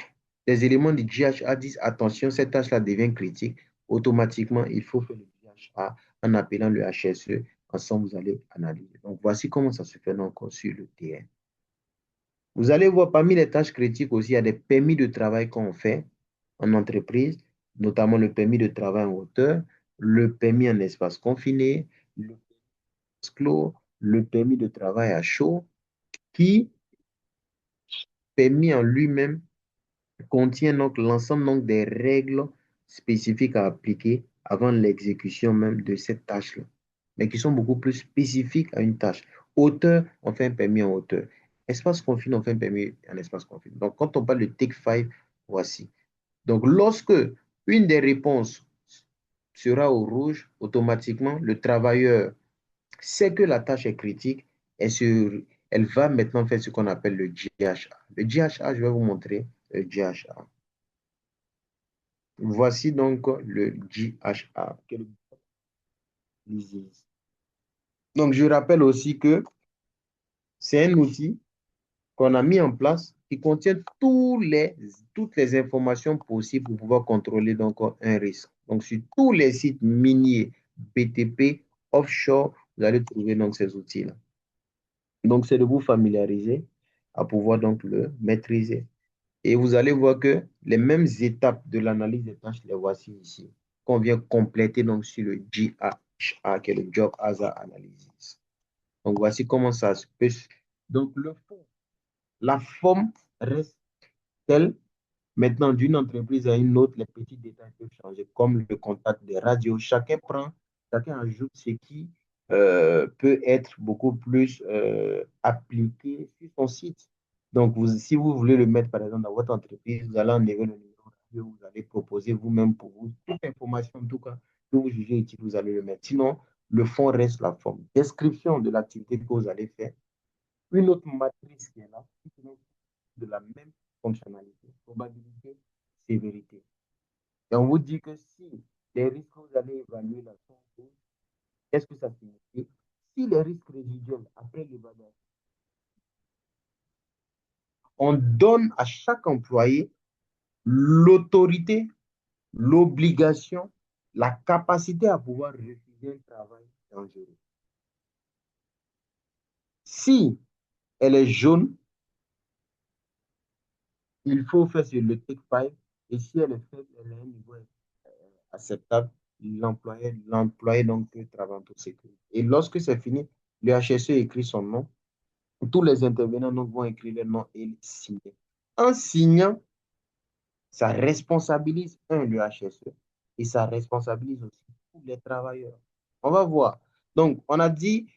les éléments du JHA disent attention, cette tâche-là devient critique, automatiquement, il faut faire le JHA en appelant le HSE. Ensemble, vous allez analyser. Donc, voici comment ça se fait donc sur le terrain. Vous allez voir parmi les tâches critiques aussi, il y a des permis de travail qu'on fait en entreprise, notamment le permis de travail en hauteur, le permis en espace confiné, le espace clos, le permis de travail à chaud, qui, permis en lui-même, contient donc l'ensemble donc des règles spécifiques à appliquer avant l'exécution même de cette tâche-là, mais qui sont beaucoup plus spécifiques à une tâche. Hauteur, on fait un permis en hauteur. Espace confiné, on fait un permis en espace confiné. Donc, quand on parle de Take 5, voici. Donc, lorsque une des réponses sera au rouge, automatiquement, le travailleur sait que la tâche est critique et elle va maintenant faire ce qu'on appelle le GHA. Le GHA, je vais vous montrer le GHA. Voici donc le GHA. Donc, je rappelle aussi que c'est un outil qu'on a mis en place qui contient toutes les informations possibles pour pouvoir contrôler donc un risque. Donc, sur tous les sites miniers, BTP, offshore, vous allez trouver donc ces outils-là. Donc, c'est de vous familiariser à pouvoir donc le maîtriser. Et vous allez voir que les mêmes étapes de l'analyse des tâches, les voici ici, qu'on vient compléter donc sur le GHA, qui est le Job Hazard Analysis. Donc, voici comment ça se peut. Donc, le fond, la forme reste telle. Maintenant, d'une entreprise à une autre, les petits détails peuvent changer, comme le contact des radios. Chacun ajoute ce qui peut être beaucoup plus appliqué sur son site. Donc, si vous voulez le mettre, par exemple, dans votre entreprise, vous allez enlever le numéro de radio, vous allez proposer vous-même pour vous. Toute information, en tout cas, que vous jugez utile, vous allez le mettre. Sinon, le fond reste la forme. Description de l'activité que vous allez faire. Une autre matrice qui est là, de la même fonctionnalité, probabilité, sévérité. Et on vous dit que si les risques que vous allez évaluer là sont hauts, qu'est-ce que ça signifie? Si les risques résiduels après l'évaluation, on donne à chaque employé l'autorité, l'obligation, la capacité à pouvoir refuser un travail dangereux. Si elle est jaune, il faut faire sur le take 5 et si elle est faible, elle a un niveau acceptable, l'employé donc peut travailler en toute sécurité. Et lorsque c'est fini, le HSE écrit son nom. Tous les intervenants donc, vont écrire leur nom et signer. En signant, ça responsabilise le HSE et ça responsabilise aussi tous les travailleurs. On va voir. Donc, on a dit,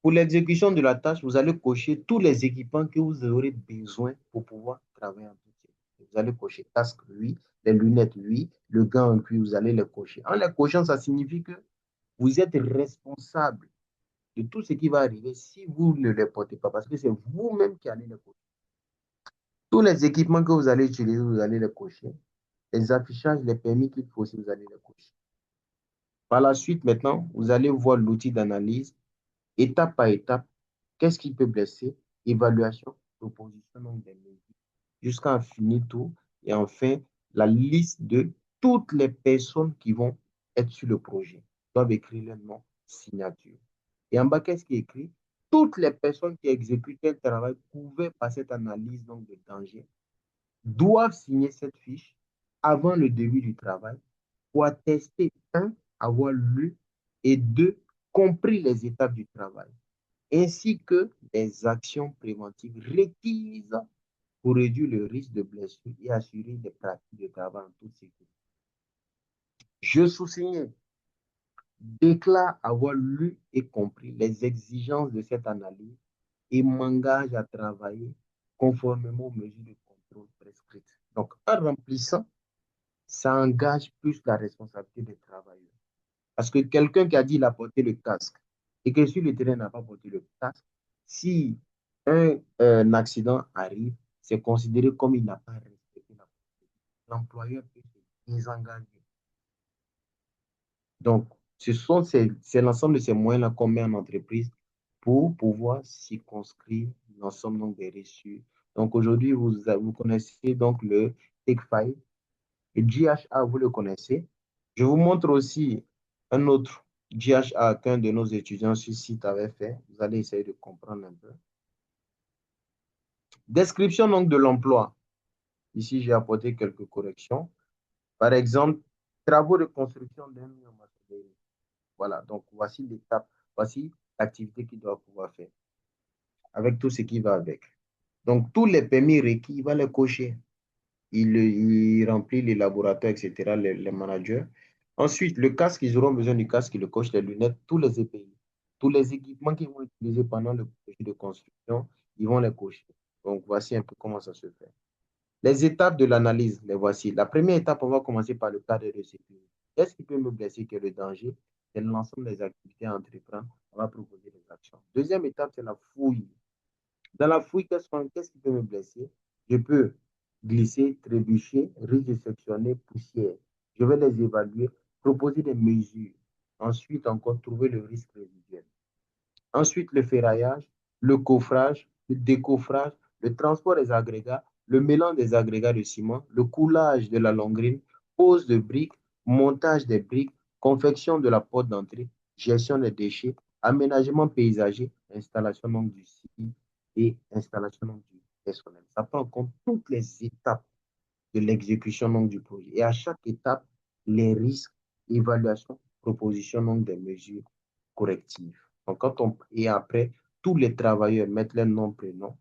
pour l'exécution de la tâche, vous allez cocher tous les équipements que vous aurez besoin pour pouvoir travailler en toute sécurité. Vous allez cocher casque, oui, les lunettes, oui, le gant, oui, vous allez les cocher. En les cochant, ça signifie que vous êtes responsable de tout ce qui va arriver si vous ne les portez pas, parce que c'est vous-même qui allez les cocher. Tous les équipements que vous allez utiliser, vous allez les cocher. Les affichages, les permis qu'il faut aussi, vous allez les cocher. Par la suite, maintenant, vous allez voir l'outil d'analyse, étape par étape, qu'est-ce qui peut blesser, évaluation, proposition donc des mesures, jusqu'à finir tout. Et enfin, la liste de toutes les personnes qui vont être sur le projet doivent écrire leur nom, signature. Et en bas, qu'est-ce qui est écrit? toutes les personnes qui exécutaient le travail couvertes par cette analyse donc, de danger doivent signer cette fiche avant le début du travail pour attester, un, avoir lu et deux, compris les étapes du travail, ainsi que les actions préventives requises pour réduire le risque de blessure et assurer des pratiques de travail en toute sécurité. Je sous-signe, déclare avoir lu et compris les exigences de cette analyse et m'engage à travailler conformément aux mesures de contrôle prescrites. Donc, en remplissant, ça engage plus la responsabilité des travailleurs. Parce que quelqu'un qui a dit qu'il a porté le casque et que sur le terrain n'a pas porté le casque, si un accident arrive, c'est considéré comme il n'a pas respecté la procédure. L'employeur peut se désengager. Donc, c'est l'ensemble de ces moyens-là qu'on met en entreprise pour pouvoir circonscrire l'ensemble des risques. Donc, aujourd'hui, vous connaissez donc le Take 5. Le GHA, vous le connaissez. Je vous montre aussi un autre GHA qu'un de nos étudiants sur site avait fait. Vous allez essayer de comprendre un peu. Description donc de l'emploi. Ici, j'ai apporté quelques corrections. Par exemple, travaux de construction d'un mur en maçonnerie. Voilà, donc voici l'étape, voici l'activité qu'il doit pouvoir faire, avec tout ce qui va avec. Donc, tous les permis requis, il va les cocher. Il remplit les laboratoires, etc., les managers. Ensuite, le casque, ils auront besoin du casque, il le coche, les lunettes, tous les EPI. Tous les équipements qu'ils vont utiliser pendant le projet de construction, ils vont les cocher. Donc, voici un peu comment ça se fait. Les étapes de l'analyse, les voici. La première étape, on va commencer par le cadre de sécurité. Qu'est-ce qui peut me blesser que le danger? C'est l'ensemble des activités à entreprendre. On va proposer des actions. Deuxième étape, c'est la fouille. Dans la fouille, qu'est-ce qui peut me blesser? Je peux glisser, trébucher, risque de sectionner, poussière. Je vais les évaluer, proposer des mesures. Ensuite, encore trouver le risque résiduel. Ensuite, le ferraillage, le coffrage, le décoffrage, le transport des agrégats, le mélange des agrégats de ciment, le coulage de la longrine, pose de briques, montage des briques, confection de la porte d'entrée, gestion des déchets, aménagement paysager, installation donc du site et installation donc du personnel. Ça prend en compte toutes les étapes de l'exécution donc du projet. Et à chaque étape, les risques, évaluation, proposition donc des mesures correctives. Donc, et après, tous les travailleurs mettent leur nom, prénom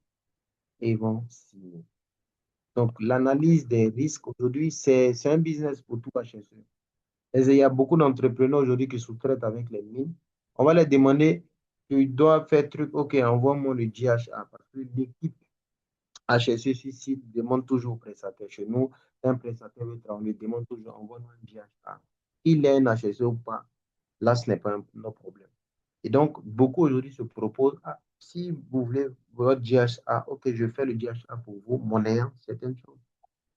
et vont signer. Donc, l'analyse des risques aujourd'hui, c'est un business pour tout HSE. Et il y a beaucoup d'entrepreneurs aujourd'hui qui sous-traitent avec les mines. On va leur demander, tu dois faire truc, ok, envoie-moi le GHA parce que l'équipe HSE sur site demande toujours au prestataire. Chez nous, un prestataire veut travailler, demande toujours, envoie-moi un GHA. Il est un HSE ou pas, là, ce n'est pas un problème. Et donc, beaucoup aujourd'hui se proposent, ah, si vous voulez votre GHA, ok, je fais le GHA pour vous, monnayant certaines choses.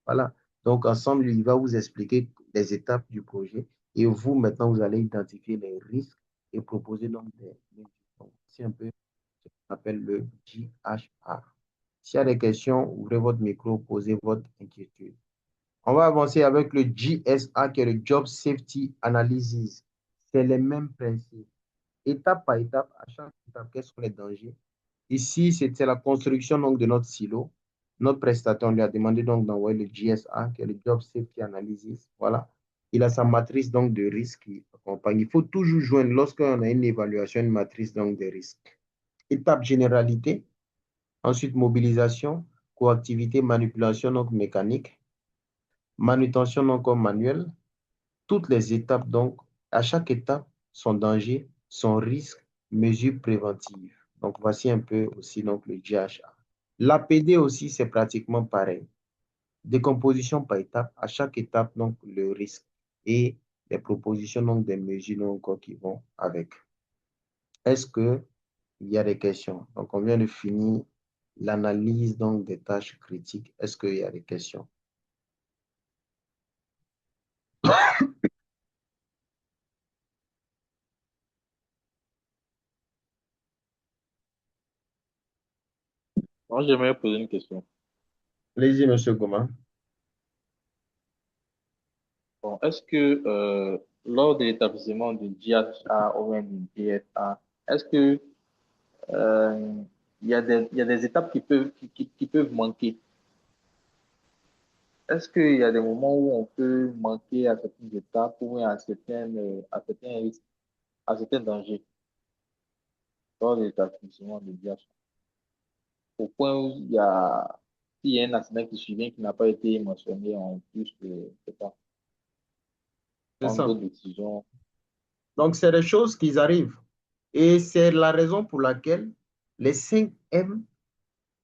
Voilà. Donc, ensemble, il va vous expliquer les étapes du projet et vous, maintenant, vous allez identifier les risques et proposer donc donc, c'est un peu ce qu'on appelle le GHA. S'il y a des questions, ouvrez votre micro, posez votre inquiétude. On va avancer avec le GSA, qui est le Job Safety Analysis. C'est les mêmes principes. Étape par étape, à chaque étape, quels sont les dangers? Ici, c'était la construction donc, de notre silo. Notre prestataire, on lui a demandé donc d'envoyer le GSA, qui est le Job Safety Analysis. Voilà. Il a sa matrice donc de risque qui accompagne. Il faut toujours joindre, lorsqu'on a une évaluation, une matrice donc de risque. Étape généralité. Ensuite, mobilisation, coactivité, manipulation donc mécanique, manutention donc comme manuelle. Toutes les étapes donc, à chaque étape, son danger, son risque, mesures préventives. Donc, voici un peu aussi donc, le GHA. L'APD aussi, c'est pratiquement pareil. Décomposition par étape, à chaque étape, donc, le risque et les propositions donc, des mesures donc, qui vont avec. Est-ce qu'il y a des questions? Donc, on vient de finir l'analyse donc, des tâches critiques. Est-ce qu'il y a des questions? Moi, j'aimerais poser une question. Allez-y, monsieur Goma. Bon, est-ce que lors de l'établissement du GHA ou même du GSA, est-ce que euh, il y a des étapes qui peuvent manquer. Est-ce qu'il y a des moments où on peut manquer à certaines étapes ou à certains risques, à certains dangers lors de l'établissement de DH? Au point où s'il y a un accident qui survient qui n'a pas été mentionné en plus de, je sais pas, C'est prendre ça. d'autres décisions. Donc, c'est des choses qui arrivent. Et c'est la raison pour laquelle les 5M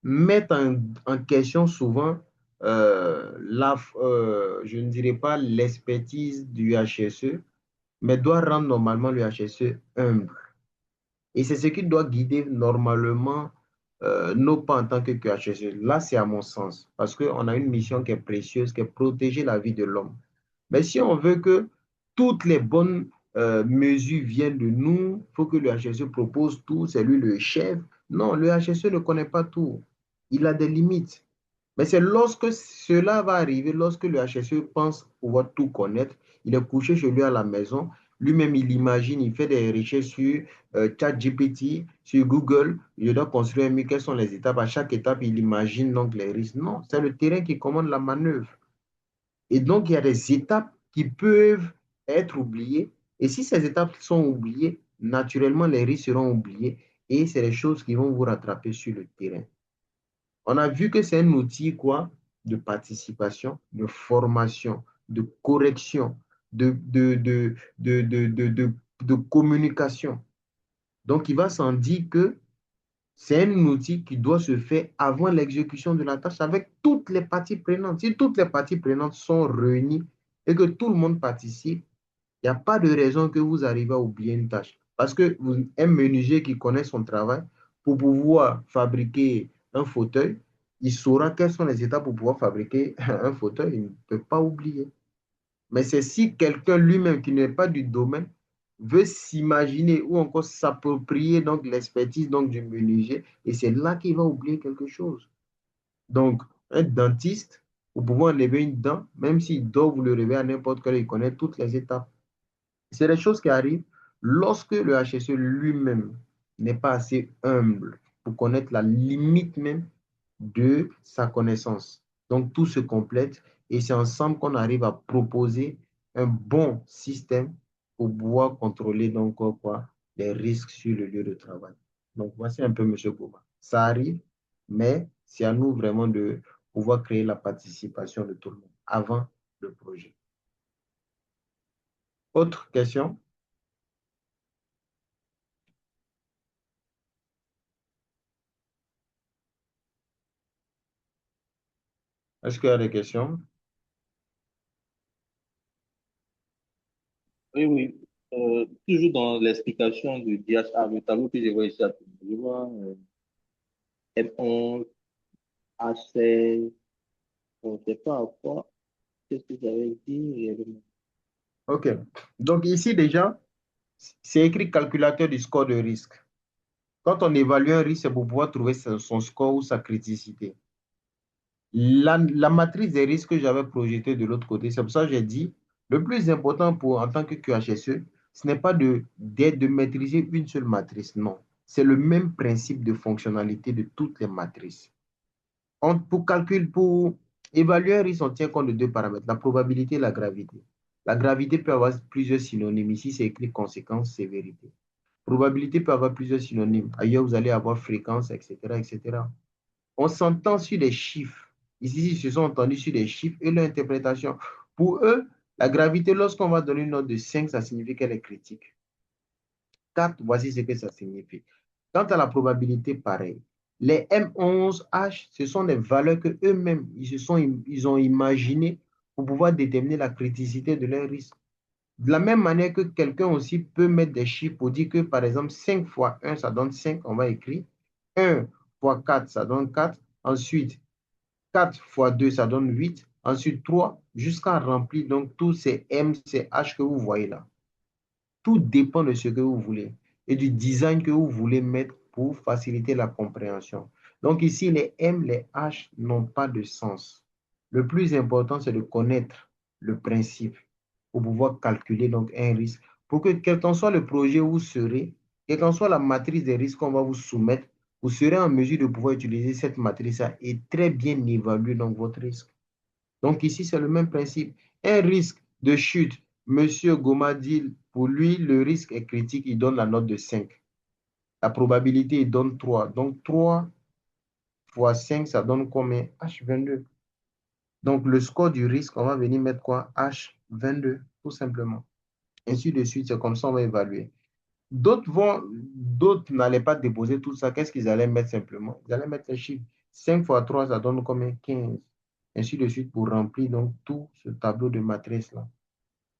mettent en question souvent je ne dirais pas l'expertise du HSE, mais doit rendre normalement le HSE humble. Et c'est ce qui doit guider normalement nos pas en tant que QHSE. Là, c'est à mon sens, parce qu'on a une mission qui est précieuse, qui est protéger la vie de l'homme. Mais si on veut que toutes les bonnes mesures viennent de nous, il faut que le HSE propose tout, c'est lui le chef. Non, le HSE ne connaît pas tout. Il a des limites. Mais c'est lorsque cela va arriver, lorsque le HSE pense pouvoir tout connaître, il est couché chez lui à la maison, lui-même il imagine, il fait des recherches sur ChatGPT, sur Google, je dois construire un mur, quelles sont les étapes, à chaque étape il imagine donc les risques. Non, c'est le terrain qui commande la manœuvre. Et donc il y a des étapes qui peuvent être oubliées, et si ces étapes sont oubliées, naturellement les risques seront oubliés, et c'est les choses qui vont vous rattraper sur le terrain. On a vu que c'est un outil quoi, de participation, de formation, de correction, de communication. Donc, il va sans dire que c'est un outil qui doit se faire avant l'exécution de la tâche avec toutes les parties prenantes. Si toutes les parties prenantes sont réunies et que tout le monde participe, il n'y a pas de raison que vous arrivez à oublier une tâche. Parce que un menuisier qui connaît son travail, pour pouvoir fabriquer un fauteuil, il saura quelles sont les étapes pour pouvoir fabriquer un fauteuil. Il ne peut pas oublier. Mais c'est si quelqu'un lui-même qui n'est pas du domaine veut s'imaginer ou encore s'approprier donc l'expertise donc du menuisier, et c'est là qu'il va oublier quelque chose. Donc, un dentiste, pour pouvoir enlever une dent, même s'il doit vous le lever à n'importe quelle heure, il connaît toutes les étapes. C'est des choses qui arrivent lorsque le HSE lui-même n'est pas assez humble pour connaître la limite même de sa connaissance. Donc, tout se complète et c'est ensemble qu'on arrive à proposer un bon système pour pouvoir contrôler donc quoi, les risques sur le lieu de travail. Donc, voici un peu, M. Gouba. Ça arrive, mais c'est à nous vraiment de pouvoir créer la participation de tout le monde avant le projet. Autre question? Est-ce qu'il y a des questions? Oui, oui. Toujours dans l'explication du DHA, le tableau que je vois ici, je vois M11, H16, on ne sait pas à quoi, qu'est-ce que j'avais dit réellement. OK. Donc ici déjà, c'est écrit calculateur du score de risque. Quand on évalue un risque, c'est pour pouvoir trouver son score ou sa criticité. La matrice des risques que j'avais projetée de l'autre côté, c'est pour ça que j'ai dit, le plus important en tant que QHSE, ce n'est pas de maîtriser une seule matrice, non. C'est le même principe de fonctionnalité de toutes les matrices. Pour évaluer un risque, on tient compte de deux paramètres, la probabilité et la gravité. La gravité peut avoir plusieurs synonymes. Ici, c'est écrit conséquence, sévérité. Probabilité peut avoir plusieurs synonymes. Ailleurs, vous allez avoir fréquence, etc., etc. On s'entend sur les chiffres. Ici, ils se sont entendus sur les chiffres et leur interprétation. Pour eux, la gravité, lorsqu'on va donner une note de 5, ça signifie qu'elle est critique. 4, voici ce que ça signifie. Quant à la probabilité, pareil. Les M11H, ce sont des valeurs que eux-mêmes, ils ont imaginées pour pouvoir déterminer la criticité de leur risque. De la même manière que quelqu'un aussi peut mettre des chiffres pour dire que, par exemple, 5 fois 1, ça donne 5, on va écrire. 1 fois 4, ça donne 4. Ensuite, 4 fois 2, ça donne 8. Ensuite, 3, jusqu'à remplir donc tous ces M, ces H que vous voyez là. Tout dépend de ce que vous voulez et du design que vous voulez mettre pour faciliter la compréhension. Donc ici, les M, les H n'ont pas de sens. Le plus important, c'est de connaître le principe pour pouvoir calculer donc un risque. Pour que quel qu'en soit le projet où vous serez, quelle qu'en soit la matrice des risques qu'on va vous soumettre, vous serez en mesure de pouvoir utiliser cette matrice-là et très bien évaluer donc votre risque. Donc ici, c'est le même principe. Un risque de chute, Monsieur Goma dit, pour lui, le risque est critique, il donne la note de 5. La probabilité, il donne 3. Donc 3 fois 5, ça donne combien? H22. Donc le score du risque, on va venir mettre quoi? H22, tout simplement. Ainsi de suite, c'est comme ça on va évaluer. D'autres n'allaient pas déposer tout ça. Qu'est-ce qu'ils allaient mettre simplement? Ils allaient mettre les chiffres. 5 fois 3, ça donne combien? 15. Ainsi de suite pour remplir donc tout ce tableau de matrice-là.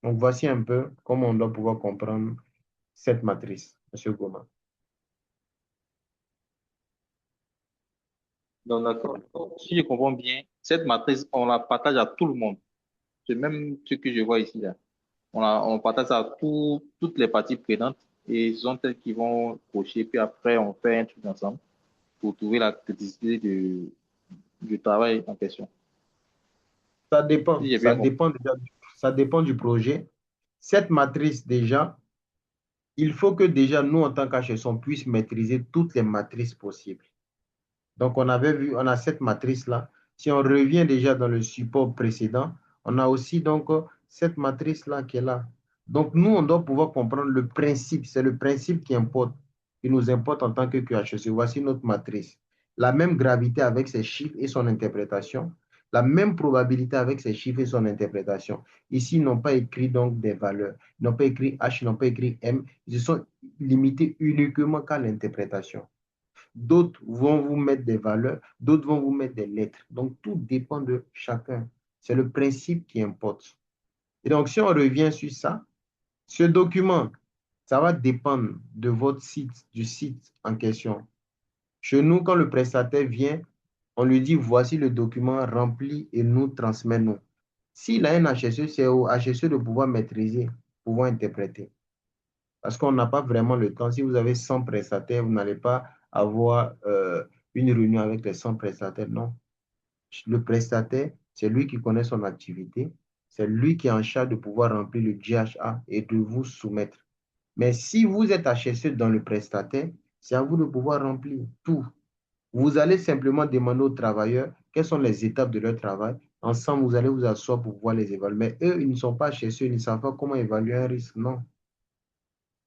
Donc voici un peu comment on doit pouvoir comprendre cette matrice, Monsieur Goma. Donc, d'accord. Donc, si je comprends bien, cette matrice, on la partage à tout le monde. C'est même ce que je vois ici, là. On partage ça à toutes les parties prenantes et ce sont elles qui vont cocher, puis après, on fait un truc ensemble pour trouver la criticité du travail en question. Ça dépend. Si j'ai bien compris. Ça dépend du projet. Cette matrice, déjà, il faut que déjà nous, en tant qu'HSO, on puisse maîtriser toutes les matrices possibles. Donc, on avait vu, on a cette matrice-là. Si on revient déjà dans le support précédent, on a aussi donc cette matrice-là qui est là. Donc, nous, on doit pouvoir comprendre le principe. C'est le principe qui importe, qui nous importe en tant que QHSE. Voici notre matrice. La même gravité avec ses chiffres et son interprétation. La même probabilité avec ses chiffres et son interprétation. Ici, ils n'ont pas écrit donc des valeurs. Ils n'ont pas écrit H, ils n'ont pas écrit M. Ils se sont limités uniquement qu'à l'interprétation. D'autres vont vous mettre des valeurs, d'autres vont vous mettre des lettres. Donc, tout dépend de chacun. C'est le principe qui importe. Et donc, si on revient sur ça, ce document, ça va dépendre de votre site, du site en question. Chez nous, quand le prestataire vient, on lui dit, voici le document rempli et nous transmet-nous. S'il a un HSE, c'est au HSE de pouvoir maîtriser, pouvoir interpréter. Parce qu'on n'a pas vraiment le temps. Si vous avez 100 prestataires, vous n'allez pas avoir une réunion avec les 100 prestataires. Non. Le prestataire, c'est lui qui connaît son activité. C'est lui qui est en charge de pouvoir remplir le GHA et de vous soumettre. Mais si vous êtes HSE dans le prestataire, c'est à vous de pouvoir remplir tout. Vous allez simplement demander aux travailleurs quelles sont les étapes de leur travail. Ensemble, vous allez vous asseoir pour pouvoir les évaluer. Mais eux, ils ne sont pas HSE, ils ne savent pas comment évaluer un risque. Non.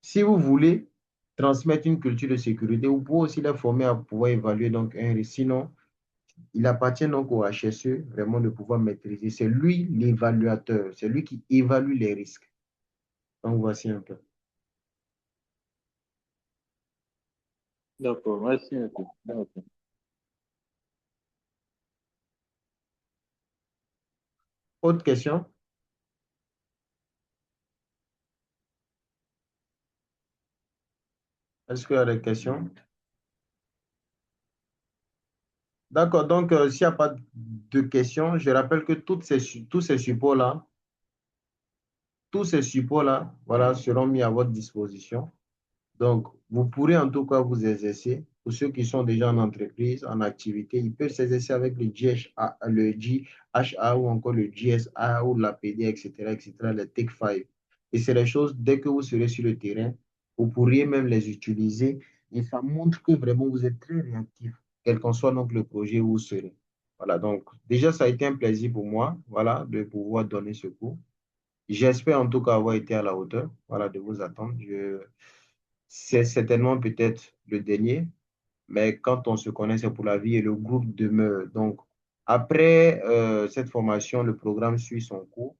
Si vous voulez transmettre une culture de sécurité, vous pouvez aussi les former à pouvoir évaluer donc un risque. Sinon, il appartient donc au HSE vraiment de pouvoir maîtriser. C'est lui l'évaluateur, c'est lui qui évalue les risques. Donc voici un peu. D'accord, merci un peu. D'accord. Autre question? Est-ce qu'il y a des questions? D'accord, donc s'il n'y a pas de questions, je rappelle que tous ces supports-là, voilà, seront mis à votre disposition. Donc, vous pourrez en tout cas vous exercer. Pour ceux qui sont déjà en entreprise, en activité, ils peuvent s'exercer avec le GHA ou encore le GSA ou l'APD, etc., les Tech 5. Et c'est les choses, dès que vous serez sur le terrain, vous pourriez même les utiliser. Et ça montre que vraiment vous êtes très réactif, quel qu'en soit donc le projet où vous serez. Voilà, donc déjà, ça a été un plaisir pour moi, voilà, de pouvoir donner ce cours. J'espère en tout cas avoir été à la hauteur, voilà, de vos attentes. C'est certainement peut-être le dernier, mais quand on se connaît, c'est pour la vie et le groupe demeure. Donc, après cette formation, le programme suit son cours.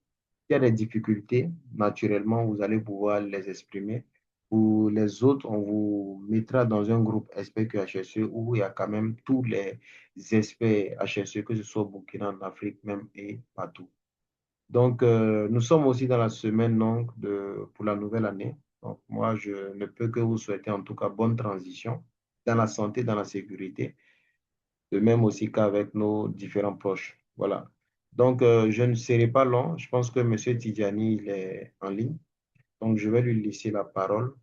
Il y a des difficultés, naturellement, vous allez pouvoir les exprimer. Pour les autres, on vous mettra dans un groupe expert HSE où il y a quand même tous les experts HSE, que ce soit au Burkina, en Afrique même et partout. Donc, nous sommes aussi dans la semaine donc, pour la nouvelle année. Donc, moi, je ne peux que vous souhaiter en tout cas bonne transition dans la santé, dans la sécurité, de même aussi qu'avec nos différents proches. Voilà. Donc, je ne serai pas long. Je pense que M. Tidjani, il est en ligne. Donc, je vais lui laisser la parole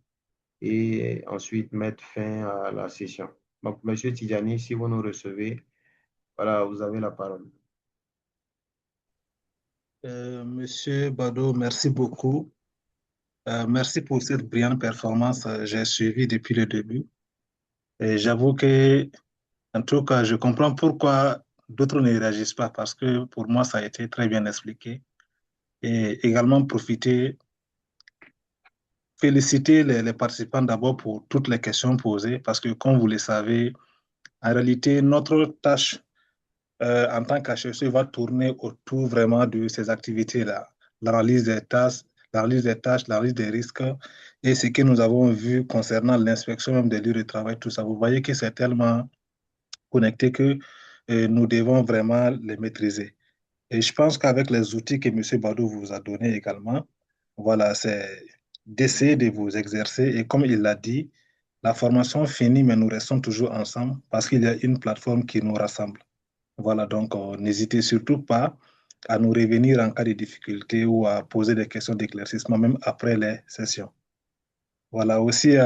et ensuite mettre fin à la session. Donc, M. Tidjani, si vous nous recevez, voilà, vous avez la parole. Monsieur Bado, merci beaucoup. Merci pour cette brillante performance. J'ai suivi depuis le début. Et j'avoue que, en tout cas, je comprends pourquoi d'autres ne réagissent pas parce que pour moi, ça a été très bien expliqué. Et également profiter, féliciter les participants d'abord pour toutes les questions posées parce que, comme vous le savez, en réalité, notre tâche en tant qu'HEC va tourner autour vraiment de ces activités-là, l'analyse des tâches, l'analyse des risques et ce que nous avons vu concernant l'inspection même des lieux de travail, tout ça. Vous voyez que c'est tellement connecté que nous devons vraiment les maîtriser. Et je pense qu'avec les outils que M. Badou vous a donnés également, voilà, c'est d'essayer de vous exercer. Et comme il l'a dit, la formation finit, mais nous restons toujours ensemble parce qu'il y a une plateforme qui nous rassemble. Voilà, donc n'hésitez surtout pas à nous revenir en cas de difficulté ou à poser des questions d'éclaircissement, même après les sessions. Voilà, aussi,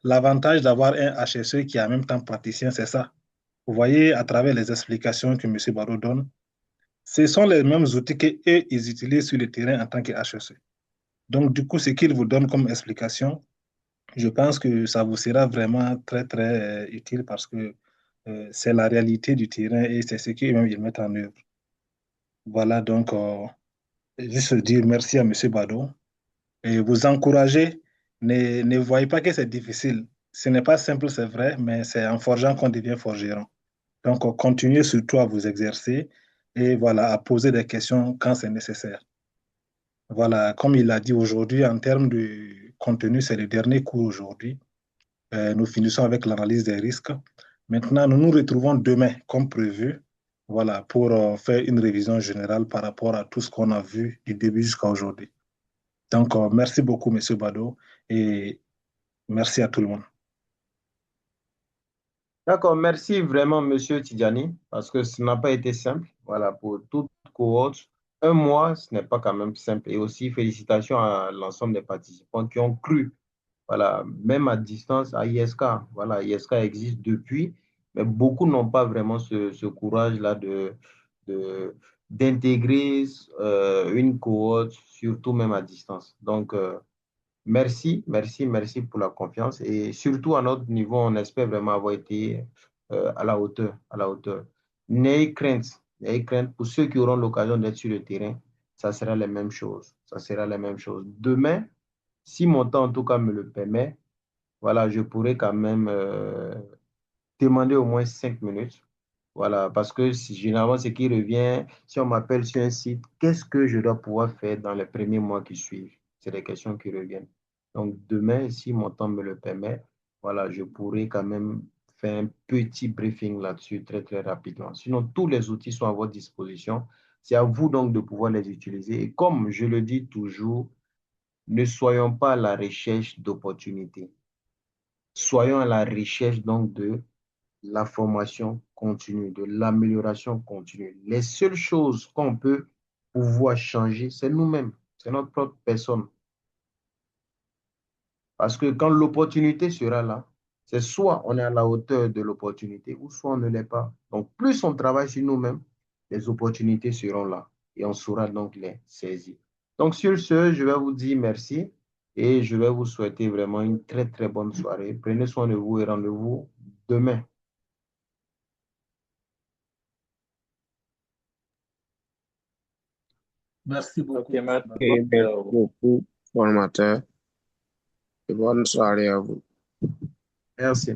l'avantage d'avoir un HSE qui est en même temps praticien, c'est ça. Vous voyez, à travers les explications que M. Barreau donne, ce sont les mêmes outils qu'eux, ils utilisent sur le terrain en tant que HSE. Donc, du coup, ce qu'ils vous donnent comme explication, je pense que ça vous sera vraiment très, très utile parce que c'est la réalité du terrain et c'est ce qu'eux-mêmes ils mettent en œuvre. Voilà, donc, juste dire merci à M. Bado et vous encourager. Ne voyez pas que c'est difficile. Ce n'est pas simple, c'est vrai, mais c'est en forgeant qu'on devient forgeron. Donc, continuez surtout à vous exercer et voilà, à poser des questions quand c'est nécessaire. Voilà, comme il l'a dit aujourd'hui, en termes de contenu, c'est le dernier cours aujourd'hui. Nous finissons avec l'analyse des risques. Maintenant, nous nous retrouvons demain, comme prévu, voilà, pour faire une révision générale par rapport à tout ce qu'on a vu du début jusqu'à aujourd'hui. Donc, merci beaucoup, Monsieur Bado, et merci à tout le monde. D'accord, merci vraiment, Monsieur Tidjani, parce que ce n'a pas été simple. Voilà, pour toute cohorte, un mois, ce n'est pas quand même simple. Et aussi, félicitations à l'ensemble des participants qui ont cru, voilà, même à distance, à ISK. Voilà, ISK existe depuis, mais beaucoup n'ont pas vraiment ce courage-là d'intégrer une cohorte, surtout même à distance. Donc, merci, merci, merci pour la confiance. Et surtout à notre niveau, on espère vraiment avoir été à la hauteur, à la hauteur. N'ayez crainte, n'ayez crainte. Pour ceux qui auront l'occasion d'être sur le terrain, ça sera la même chose. Ça sera la même chose. Demain, si mon temps en tout cas me le permet, voilà, je pourrais quand même demander au moins 5 minutes. Voilà, parce que généralement, ce qui revient, si on m'appelle sur un site, qu'est-ce que je dois pouvoir faire dans les premiers mois qui suivent? C'est des questions qui reviennent. Donc, demain, si mon temps me le permet, voilà, je pourrais quand même faire un petit briefing là-dessus très, très rapidement. Sinon, tous les outils sont à votre disposition. C'est à vous donc de pouvoir les utiliser. Et comme je le dis toujours, ne soyons pas à la recherche d'opportunités. Soyons à la recherche donc de la formation continue, de l'amélioration continue. Les seules choses qu'on peut pouvoir changer, c'est nous-mêmes, c'est notre propre personne. Parce que quand l'opportunité sera là, c'est soit on est à la hauteur de l'opportunité ou soit on ne l'est pas. Donc, plus on travaille sur nous-mêmes, les opportunités seront là et on saura donc les saisir. Donc, sur ce, je vais vous dire merci et je vais vous souhaiter vraiment une très, très bonne soirée. Prenez soin de vous et rendez-vous demain. Merci Ok, beaucoup. merci. Et merci beaucoup, formateur, et bonne soirée à vous. Merci.